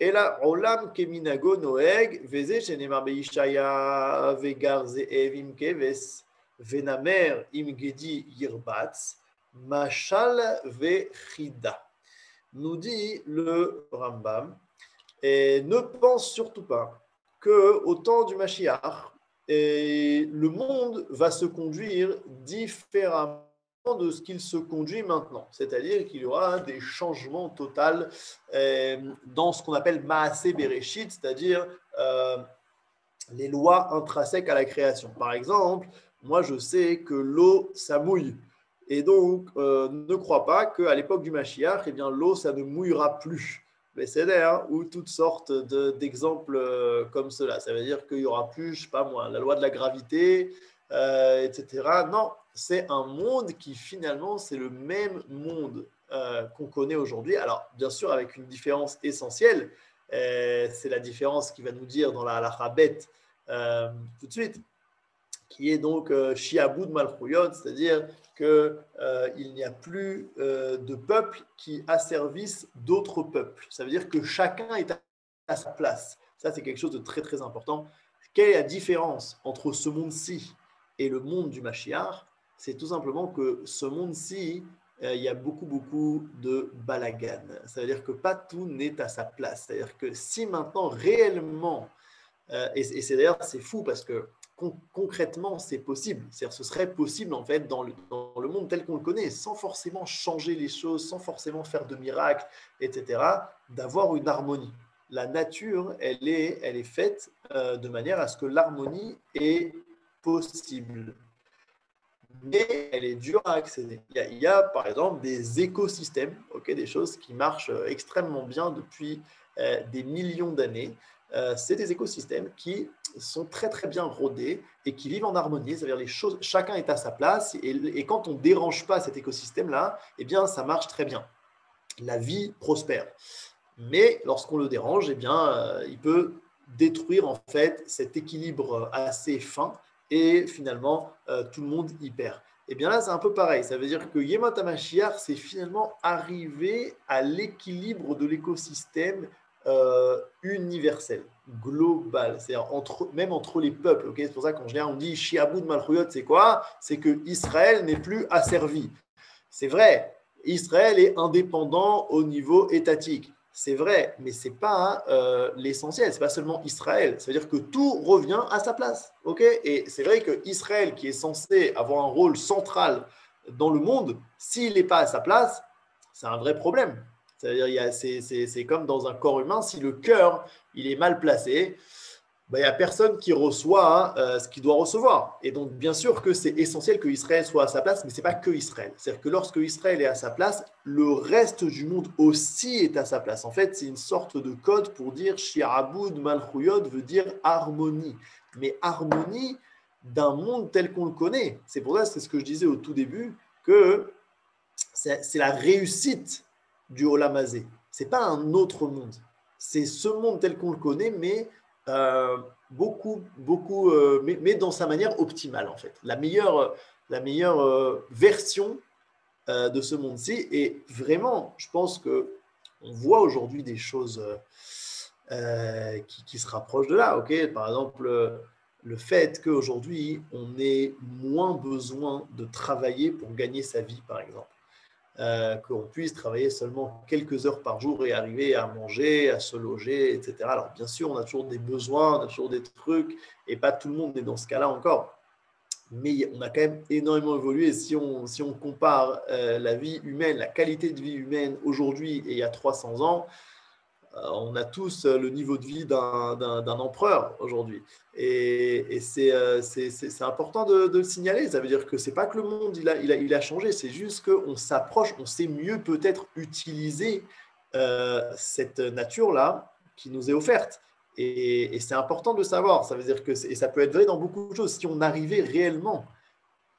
Et là, Olam Keminago Noeg Veze Shenemar Beishaya Vegar Ze'ev Im Keves Venamer Im Gedi Yirbatz Mashal Vechida. Nous dit le Rambam, et ne pense surtout pas qu'au temps du Mashiach, le monde va se conduire différemment de ce qu'il se conduit maintenant. C'est-à-dire qu'il y aura des changements totaux dans ce qu'on appelle Maaseh Bereshit, c'est-à-dire les lois intrinsèques à la création. Par exemple, moi je sais que l'eau, ça mouille. Et donc, ne crois pas qu'à l'époque du Mashiach, eh bien, l'eau, ça ne mouillera plus. Mais c'est d'ailleurs ou toutes sortes d'exemples comme cela. Ça veut dire qu'il n'y aura plus, je ne sais pas moi, la loi de la gravité, etc. Non, c'est un monde qui finalement, c'est le même monde qu'on connaît aujourd'hui. Alors, bien sûr, avec une différence essentielle. C'est la différence qui va nous dire dans la halacha bet tout de suite, qui est donc Shiabud Malchuyot, c'est-à-dire qu'il n'y a plus de peuple qui asservisse d'autres peuples. Ça veut dire que chacun est à sa place. Ça, c'est quelque chose de très, très important. Quelle est la différence entre ce monde-ci et le monde du Mashiach? C'est tout simplement que ce monde-ci, il y a beaucoup de balagan. Ça veut dire que pas tout n'est à sa place. C'est-à-dire que si maintenant, réellement, et c'est d'ailleurs, c'est fou parce que concrètement, c'est possible. C'est-à-dire, ce serait possible en fait dans le monde tel qu'on le connaît, sans forcément changer les choses, sans forcément faire de miracles, etc., d'avoir une harmonie. La nature, elle est faite de manière à ce que l'harmonie est possible. Mais elle est dure à accéder. Il y a par exemple des écosystèmes, des choses qui marchent extrêmement bien depuis des millions d'années. C'est des écosystèmes qui sont très très bien rodés et qui vivent en harmonie, c'est-à-dire les choses, chacun est à sa place et quand on ne dérange pas cet écosystème-là, eh bien ça marche très bien. La vie prospère. Mais lorsqu'on le dérange, eh bien il peut détruire en fait cet équilibre assez fin et finalement tout le monde y perd. Et bien là, c'est un peu pareil. Ça veut dire que Yemot HaMashiach, c'est finalement arriver à l'équilibre de l'écosystème universel, global, c'est-à-dire même entre les peuples. Okay, c'est pour ça qu'en général, on dit Shi'abud Malchuyot, c'est quoi? C'est que Israël n'est plus asservi. C'est vrai, Israël est indépendant au niveau étatique. C'est vrai, mais ce n'est pas l'essentiel. Ce n'est pas seulement Israël. Ça veut dire que tout revient à sa place. Okay, et c'est vrai qu'Israël, qui est censé avoir un rôle central dans le monde, s'il n'est pas à sa place, c'est un vrai problème. C'est-à-dire, c'est comme dans un corps humain, si le cœur il est mal placé, il n'y a personne qui reçoit ce qu'il doit recevoir. Et donc, bien sûr que c'est essentiel que Israël soit à sa place, mais ce n'est pas que Israël. C'est-à-dire que lorsque Israël est à sa place, le reste du monde aussi est à sa place. En fait, c'est une sorte de code pour dire Shi'abud Malchuyot veut dire harmonie. Mais harmonie d'un monde tel qu'on le connaît. C'est pour ça, c'est ce que je disais au tout début, que c'est la réussite du Olam Hazé. Ce n'est pas un autre monde. C'est ce monde tel qu'on le connaît, mais mais dans sa manière optimale, en fait. La meilleure version de ce monde-ci. Et vraiment, je pense qu'on voit aujourd'hui des choses qui se rapprochent de là. Okay, par exemple, le fait qu'aujourd'hui, on ait moins besoin de travailler pour gagner sa vie, par exemple. Qu'on puisse travailler seulement quelques heures par jour et arriver à manger, à se loger, etc. Alors, bien sûr, on a toujours des besoins, on a toujours des trucs, et pas tout le monde est dans ce cas-là encore. Mais on a quand même énormément évolué. Si on compare la vie humaine, la qualité de vie humaine aujourd'hui et il y a 300 ans, on a tous le niveau de vie d'un empereur aujourd'hui. Et c'est important de le signaler. Ça veut dire que ce n'est pas que le monde il a changé, c'est juste qu'on s'approche, on sait mieux peut-être utiliser cette nature-là qui nous est offerte. Et c'est important de savoir. Ça veut dire et ça peut être vrai dans beaucoup de choses. Si on arrivait réellement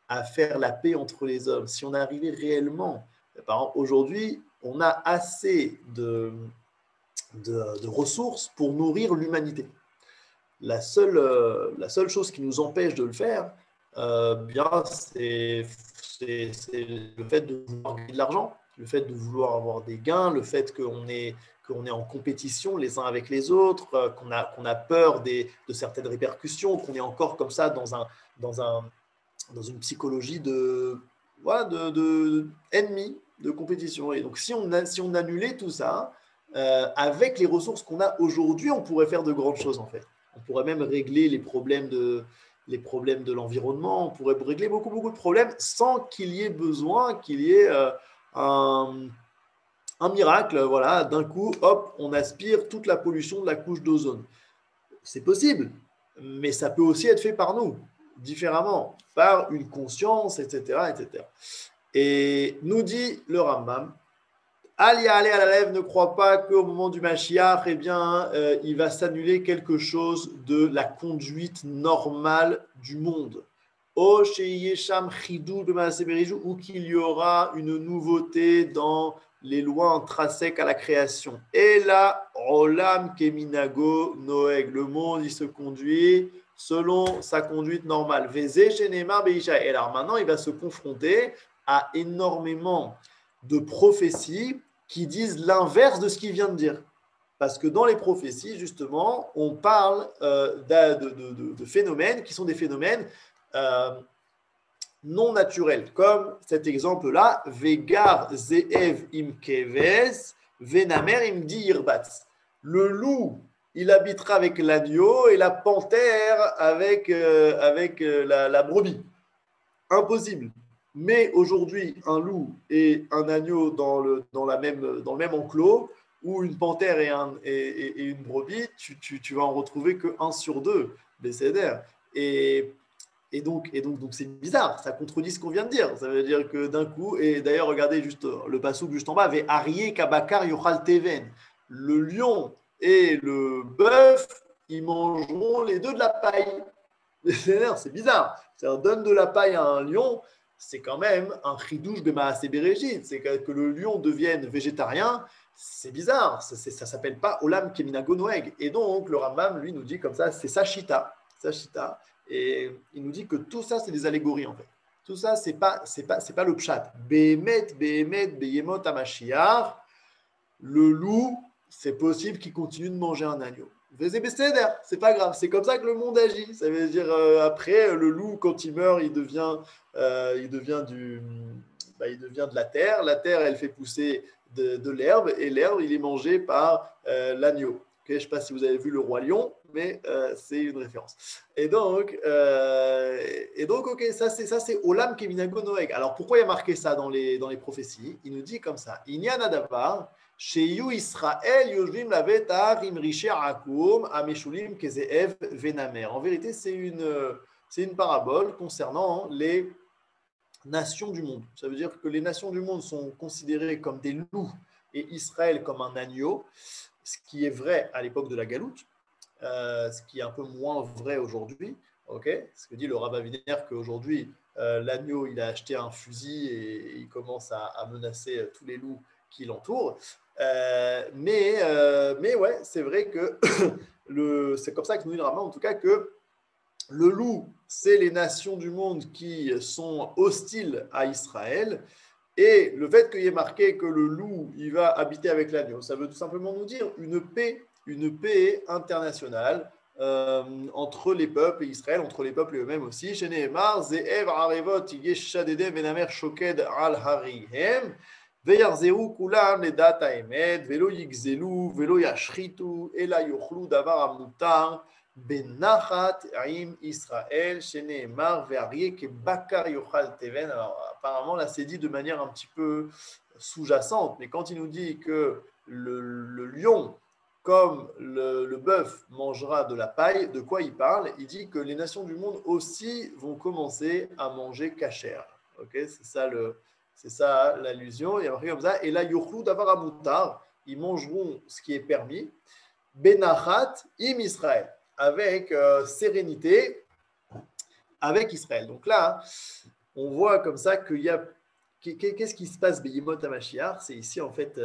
à faire la paix entre les hommes, si on arrivait réellement, par exemple, aujourd'hui, on a assez de ressources pour nourrir l'humanité. La seule chose qui nous empêche de le faire, c'est le fait de vouloir gagner de l'argent, le fait de vouloir avoir des gains, le fait qu'on est en compétition les uns avec les autres, qu'on a peur de certaines répercussions, qu'on est encore comme ça dans une psychologie ennemi, de compétition. Et donc, si on annulait tout ça, avec les ressources qu'on a aujourd'hui, on pourrait faire de grandes choses en fait. On pourrait même régler les problèmes de l'environnement, on pourrait régler beaucoup de problèmes sans qu'il y ait besoin qu'il y ait un miracle. Voilà, d'un coup, hop, on aspire toute la pollution de la couche d'ozone. C'est possible, mais ça peut aussi être fait par nous, différemment, par une conscience, etc. Et nous dit le Rambam, Ali à la lèvre, ne croit pas qu'au moment du Mashiach, eh bien, il va s'annuler quelque chose de la conduite normale du monde. Ou qu'il y aura une nouveauté dans les lois intrinsèques à la création. Et là, Olam Keminago Noeg, le monde, il se conduit selon sa conduite normale. Et alors maintenant, il va se confronter à énormément de prophéties qui disent l'inverse de ce qu'il vient de dire. Parce que dans les prophéties, justement, on parle de phénomènes qui sont des phénomènes non naturels, comme cet exemple-là, Vegar Zeev im Keves, Venamer im di Irbatz. Le loup, il habitera avec l'agneau et la panthère avec la brebis. Impossible. Mais aujourd'hui, un loup et un agneau dans le même enclos, ou une panthère et une brebis, tu vas en retrouver que 1 sur 2, Bécéder. Et donc c'est bizarre, ça contredit ce qu'on vient de dire. Ça veut dire que d'un coup, et d'ailleurs, regardez juste le passouk juste en bas, avait Arié Kabakar Yochal Teven. Le lion et le bœuf, ils mangeront les deux de la paille. C'est bizarre. Ça donne de la paille à un lion. C'est quand même un chidouche de Maaseh Bereshit. C'est que le lion devienne végétarien, c'est bizarre. Ça ne s'appelle pas Olam Keminago Noeg. Et donc, le Rambam, lui, nous dit comme ça, c'est sa chita. Et il nous dit que tout ça, c'est des allégories, en fait. Tout ça, c'est pas le pshat. Behemet, Beyemot Hamashiach, le loup c'est possible qu'il continue de manger un agneau. C'est pas grave, c'est comme ça que le monde agit. Ça veut dire, après, le loup, quand il meurt, il devient de la terre, elle fait pousser de l'herbe, et l'herbe, il est mangé par l'agneau. Okay, je ne sais pas si vous avez vu le roi lion, mais c'est une référence. Et donc, ok, ça c'est Olam Keminago Noeg. Alors pourquoi il y a marqué ça dans les prophéties? Il nous dit comme ça: Inyan Adavar, Sheyu Israël Yojvim Lavetar Imriché Akum Ameshulim Kezeev Venamer. En vérité, c'est une parabole concernant les nations du monde. Ça veut dire que les nations du monde sont considérées comme des loups et Israël comme un agneau, ce qui est vrai à l'époque de la Galoute, ce qui est un peu moins vrai aujourd'hui. Okay, ce que dit le Rav Aviner, qu'aujourd'hui, l'agneau, il a acheté un fusil et il commence à menacer tous les loups qui l'entourent. Mais ouais, c'est vrai que c'est comme ça que nous dit le Rambam, en tout cas, que le loup, c'est les nations du monde qui sont hostiles à Israël. Et le fait qu'il y ait marqué que le loup, il va habiter avec l'agneau, ça veut tout simplement nous dire une paix internationale entre les peuples et Israël, entre les peuples eux-mêmes aussi. Chez Nehemar, Ze'ev Arevot, Yeshadede Venamer Shoked Al Harihem, Veyarzeu Kulam Ledat Haemet, Velo Yigzelu, Velo Yashritu, Ela Yochlu Davar Amutar, Benachat Aim Israël, chez Nehemar, Ve'arie Kebakar Yochal Teven. Alors apparemment, là, c'est dit de manière un petit peu sous-jacente, mais quand il nous dit que le lion, comme le bœuf mangera de la paille, de quoi il parle? Il dit que les nations du monde aussi vont commencer à manger kasher. Okay, c'est ça l'allusion. Il y a marqué comme ça. Et là, yochlu davar amutar, ils mangeront ce qui est permis. Benachat im Israël, avec sérénité, avec Israël. Donc là, on voit comme ça qu'il y a. Qu'est-ce qui se passe, Beyimot HaMashiach? C'est ici, en fait,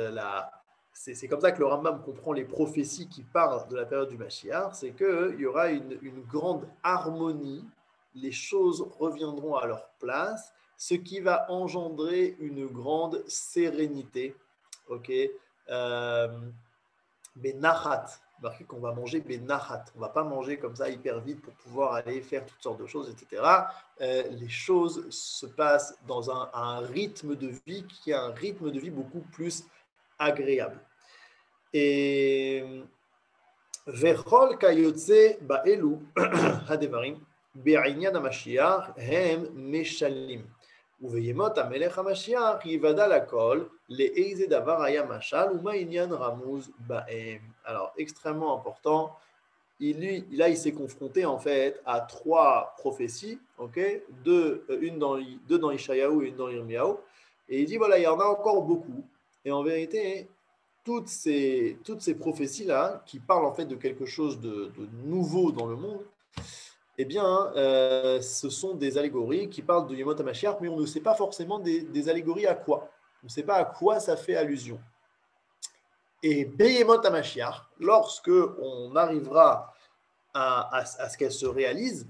c'est comme ça que le Rambam comprend les prophéties qui parlent de la période du Mashiach, c'est qu'il y aura une grande harmonie, les choses reviendront à leur place, ce qui va engendrer une grande sérénité. Ok, Benachat, marqué qu'on va manger Benachat, on ne va pas manger comme ça hyper vite pour pouvoir aller faire toutes sortes de choses, etc. Les choses se passent dans un rythme de vie qui est un rythme de vie beaucoup plus agréable. Et Vechol kayotse ba'elu hadevarim be'inyan hamashiach hem meshalim uveyemot hamelech hamashiach yivada lakol le'eize davar haya mashal uma inyan ramuz ba'em. Alors extrêmement important, il s'est confronté en fait à 3 prophéties, okay, deux dans Ishayahu et une dans Yirmiyahu, et il dit voilà, il y en a encore beaucoup, et en vérité toutes ces prophéties-là, qui parlent en fait de quelque chose de nouveau dans le monde, eh bien, ce sont des allégories qui parlent de Yemot HaMashiach, mais on ne sait pas forcément des allégories à quoi. On ne sait pas à quoi ça fait allusion. Et Beyemot HaMashiach, lorsque on arrivera à ce qu'elle se réalise,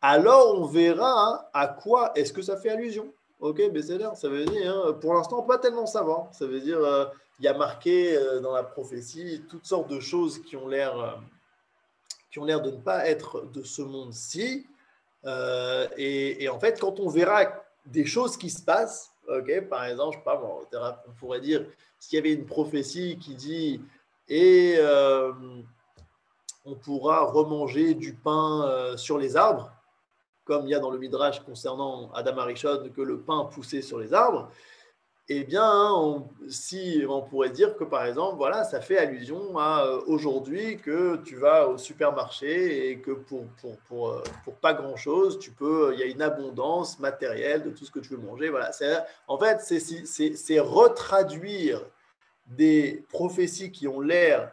alors on verra à quoi est-ce que ça fait allusion. Ok, Besséder, ça veut dire, pour l'instant, pas tellement savoir. Ça veut dire, il y a marqué dans la prophétie toutes sortes de choses qui ont l'air de ne pas être de ce monde-ci. Et en fait, quand on verra des choses qui se passent, okay, par exemple, je sais pas, on pourrait dire, s'il y avait une prophétie qui dit on pourra remanger du pain sur les arbres, comme il y a dans le Midrash concernant Adam Arishon, que le pain poussait sur les arbres, eh bien, on pourrait dire que, par exemple, voilà, ça fait allusion à aujourd'hui que tu vas au supermarché et que pour pas grand-chose, il y a une abondance matérielle de tout ce que tu veux manger. Voilà. En fait, c'est retraduire des prophéties qui ont l'air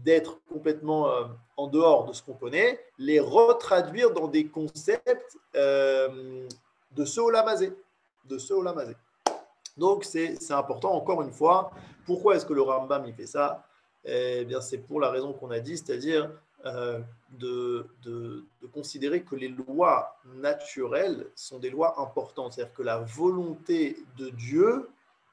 d'être complètement en dehors de ce qu'on connaît, les retraduire dans des concepts de ce Olamazé. Donc, c'est important, encore une fois. Pourquoi est-ce que le Rambam il fait ça? Eh bien, c'est pour la raison qu'on a dit, c'est-à-dire de considérer que les lois naturelles sont des lois importantes. C'est-à-dire que la volonté de Dieu,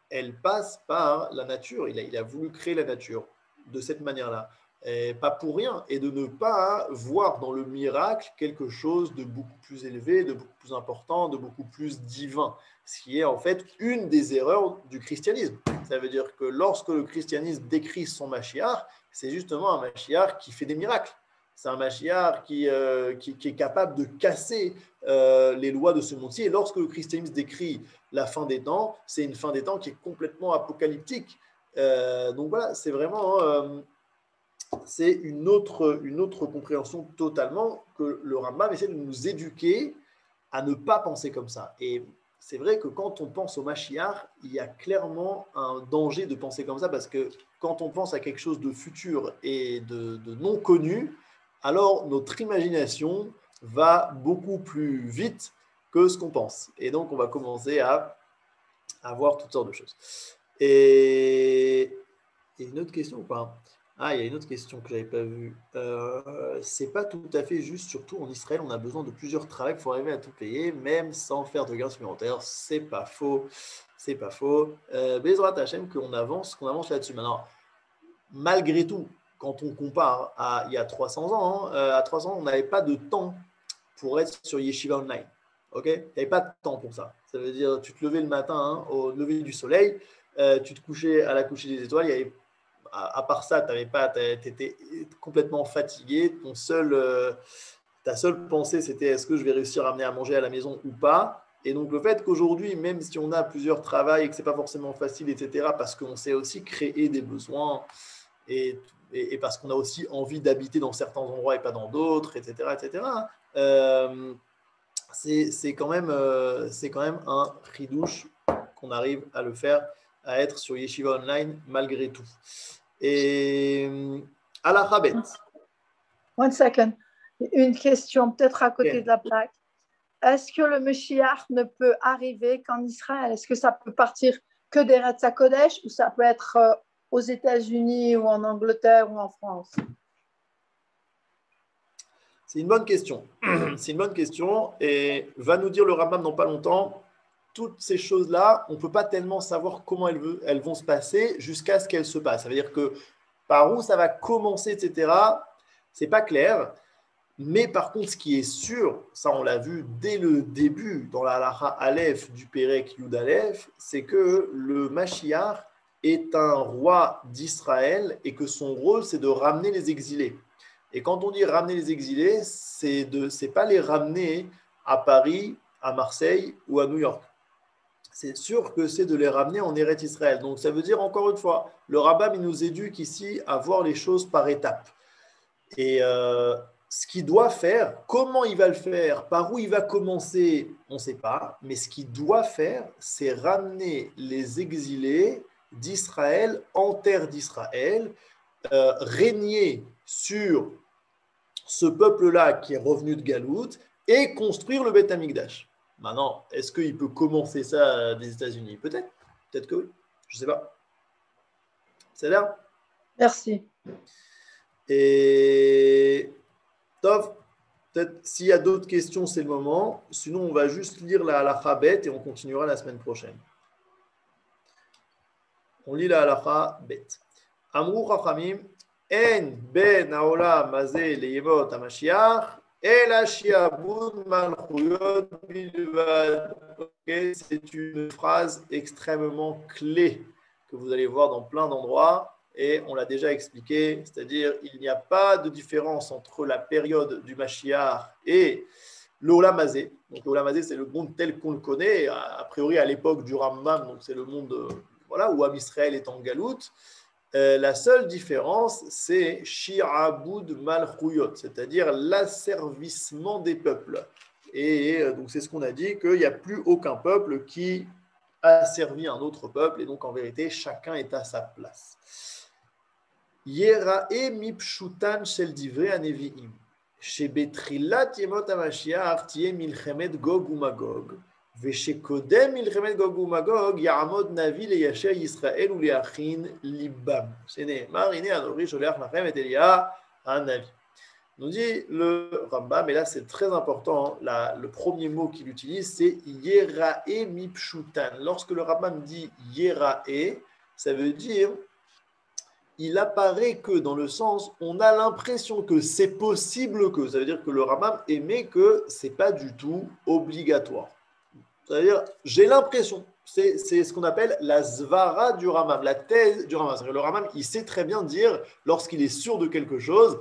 elle passe par la nature. Il a voulu créer la nature. de cette manière-là. Et pas pour rien, et de ne pas voir dans le miracle quelque chose de beaucoup plus élevé, de beaucoup plus important, de beaucoup plus divin, ce qui est en fait une des erreurs du christianisme. Ça veut dire que lorsque le christianisme décrit son Mashiach, c'est justement un Mashiach qui fait des miracles. C'est un Mashiach qui est capable de casser les lois de ce monde-ci. Et lorsque le christianisme décrit la fin des temps, c'est une fin des temps qui est complètement apocalyptique. Donc voilà, c'est vraiment... c'est une autre compréhension totalement que le Rambam essaie de nous éduquer à ne pas penser comme ça. Et c'est vrai que quand on pense au Mashiach, il y a clairement un danger de penser comme ça, parce que quand on pense à quelque chose de futur et de non connu, alors notre imagination va beaucoup plus vite que ce qu'on pense. Et donc, on va commencer à voir toutes sortes de choses. Et une autre question ou pas ? Ah, il y a une autre question que je n'avais pas vue. C'est pas tout à fait juste, surtout en Israël, on a besoin de plusieurs travails pour arriver à tout payer, même sans faire de gains supplémentaires. C'est pas faux. C'est pas faux. Bezrat Hashem, qu'on avance là-dessus. Maintenant, malgré tout, quand on compare à il y a 300 ans, à 300 ans, on n'avait pas de temps pour être sur Yeshiva Online. Ok ? Il n'y avait pas de temps pour ça. Ça veut dire, tu te levais le matin, au lever du soleil, tu te couchais à la coucher des étoiles, il y avait à part ça, tu étais complètement fatigué. Ta seule pensée, c'était est-ce que je vais réussir à amener à manger à la maison ou pas. Et donc, le fait qu'aujourd'hui, même si on a plusieurs travails et que ce n'est pas forcément facile, etc., parce qu'on sait aussi créer des besoins et parce qu'on a aussi envie d'habiter dans certains endroits et pas dans d'autres, etc., c'est quand même un ridouche qu'on arrive à le faire, à être sur Yeshiva Online malgré tout. Et à la Chabet. One second. Une question peut-être à côté de la plaque. Est-ce que le Mashiach ne peut arriver qu'en Israël? Est-ce que ça peut partir que d'Eretz HaKodesh ou ça peut être aux États-Unis ou en Angleterre ou en France? C'est une bonne question. C'est une bonne question. Et va nous dire le Rambam dans pas longtemps. Toutes ces choses-là, on ne peut pas tellement savoir comment elles vont se passer jusqu'à ce qu'elles se passent. Ça veut dire que par où ça va commencer, etc., ce n'est pas clair. Mais par contre, ce qui est sûr, ça on l'a vu dès le début dans la Halacha Aleph du Perek Yud Aleph, c'est que le Mashiach est un roi d'Israël et que son rôle, c'est de ramener les exilés. Et quand on dit ramener les exilés, c'est pas les ramener à Paris, à Marseille ou à New York. C'est sûr que c'est de les ramener en Eretz Israël. Donc, ça veut dire, encore une fois, le Rambam, il nous éduque ici à voir les choses par étapes. Et ce qu'il doit faire, comment il va le faire, par où il va commencer, on ne sait pas. Mais ce qu'il doit faire, c'est ramener les exilés d'Israël en terre d'Israël, régner sur ce peuple-là qui est revenu de Galout et construire le Beth Amikdash. Maintenant, est-ce qu'il peut commencer ça des États-Unis? Peut-être. Peut-être que oui. Je ne sais pas. C'est là? Merci. Et Tov, peut-être s'il y a d'autres questions, c'est le moment. Sinon, on va juste lire la halacha bet et on continuera la semaine prochaine. On lit la halacha bet. Amrou chachamim, en ben haolam hazeh leyemot hamashiach. C'est une phrase extrêmement clé que vous allez voir dans plein d'endroits et on l'a déjà expliqué, c'est-à-dire il n'y a pas de différence entre la période du Mashiach et l'Olam Hazé. Donc l'Olam Hazé, c'est le monde tel qu'on le connaît, a priori à l'époque du Rambam, donc c'est le monde où Am Israël est en galoute. La seule différence, c'est Shiraboud Malchuyot, c'est-à-dire l'asservissement des peuples. Et donc, c'est ce qu'on a dit, qu'il n'y a plus aucun peuple qui a servi un autre peuple, et donc en vérité, chacun est à sa place. Yerae mipshutan shel divrei haneviim, shebetrilat yemot hamashiach tiye milchemet Gog uMagog. ושקודם מלחמת גוג ומגוג יעמוד נביא ליישר ישראל ולהכין ליבם. שנאמר, הנה אנוכי שולח לכם את אליה הנביא. Nous dit le Rambam, et là c'est très important, le premier mot qu'il utilise c'est Yerae mipshutan. Lorsque le Rambam dit Yerae, ça veut dire il apparaît que dans le sens, on a l'impression que c'est possible que, ça veut dire que le Rambam émet que ce n'est pas du tout obligatoire. C'est-à-dire, j'ai l'impression, c'est ce qu'on appelle la zvara du Rambam, la thèse du Rambam. C'est-à-dire, le Rambam, il sait très bien dire, lorsqu'il est sûr de quelque chose,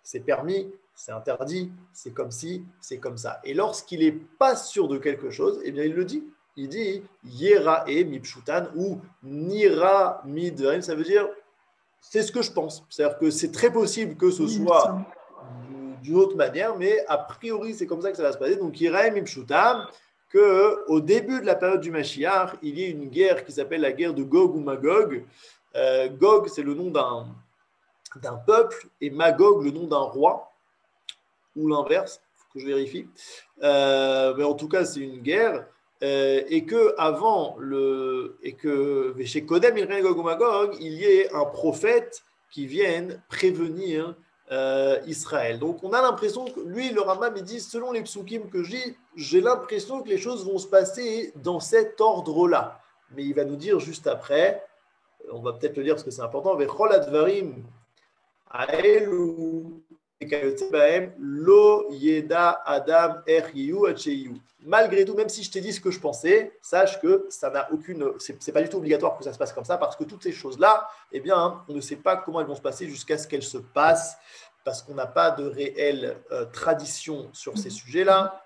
c'est permis, c'est interdit, c'est comme ci, c'est comme ça. Et lorsqu'il n'est pas sûr de quelque chose, eh bien, il le dit. Il dit Yera e mipshutan ou Nira midvarim, ça veut dire c'est ce que je pense. C'est-à-dire que c'est très possible que ce soit d'une autre manière, mais a priori, c'est comme ça que ça va se passer. Donc, Yera e mipshutan, qu'au début de la période du Mashiach, il y ait une guerre qui s'appelle la guerre de Gog ou Magog. Gog, c'est le nom d'un peuple, et Magog, le nom d'un roi, ou l'inverse, il faut que je vérifie. Mais en tout cas, c'est une guerre. Et que avant chez Kodem Gog ou Magog, il y ait un prophète qui vienne prévenir Israël. Donc on a l'impression que lui, le Rambam, il dit, selon les psukim que je dis, j'ai l'impression que les choses vont se passer dans cet ordre-là. Mais il va nous dire juste après, on va peut-être le dire parce que c'est important, Vechol advarim aelu lo yeda adam erhiu acheyu. Malgré tout, même si je t'ai dit ce que je pensais, sache que ça n'a aucune, c'est pas du tout obligatoire que ça se passe comme ça, parce que toutes ces choses-là, eh bien, on ne sait pas comment elles vont se passer jusqu'à ce qu'elles se passent, parce qu'on n'a pas de réelle tradition sur ces sujets-là.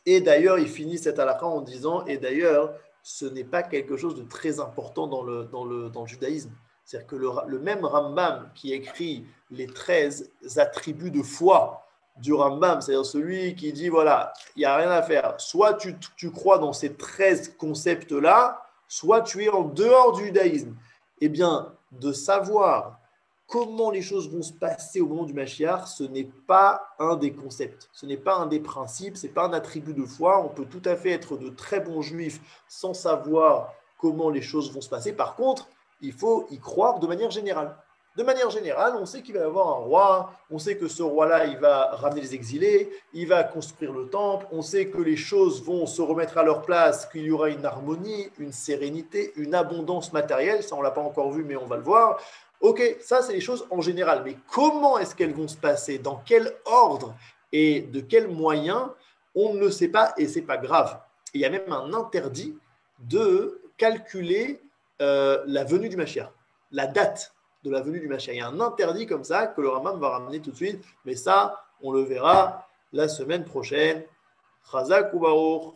Et d'ailleurs, il finit cette halakha en disant, et d'ailleurs, ce n'est pas quelque chose de très important dans le judaïsme. C'est-à-dire que le même Rambam qui écrit les 13 attributs de foi du Rambam, c'est-à-dire celui qui dit, voilà, il n'y a rien à faire. Soit tu crois dans ces 13 concepts-là, soit tu es en dehors du judaïsme. Eh bien, de savoir comment les choses vont se passer au moment du Mashiach, ce n'est pas un des concepts, ce n'est pas un des principes, ce n'est pas un attribut de foi. On peut tout à fait être de très bons juifs sans savoir comment les choses vont se passer. Par contre, il faut y croire de manière générale. De manière générale, on sait qu'il va y avoir un roi, on sait que ce roi-là, il va ramener les exilés, il va construire le temple, on sait que les choses vont se remettre à leur place, qu'il y aura une harmonie, une sérénité, une abondance matérielle, ça on ne l'a pas encore vu, mais on va le voir. Ok, ça c'est les choses en général, mais comment est-ce qu'elles vont se passer, dans quel ordre et de quels moyens, on ne le sait pas et ce n'est pas grave. Et il y a même un interdit de calculer la venue du Mashiach, la date de la venue du Mashiach. Il y a un interdit comme ça que le Rambam va ramener tout de suite, mais ça, on le verra la semaine prochaine. Chazak ou Baruch.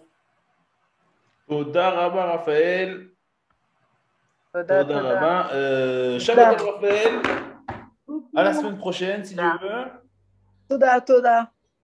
Toda Rabba Raphaël. Toda, Toda toda. Rabba. Shabbat Raphaël. À la semaine prochaine, si Dieu veut. Toda, toda.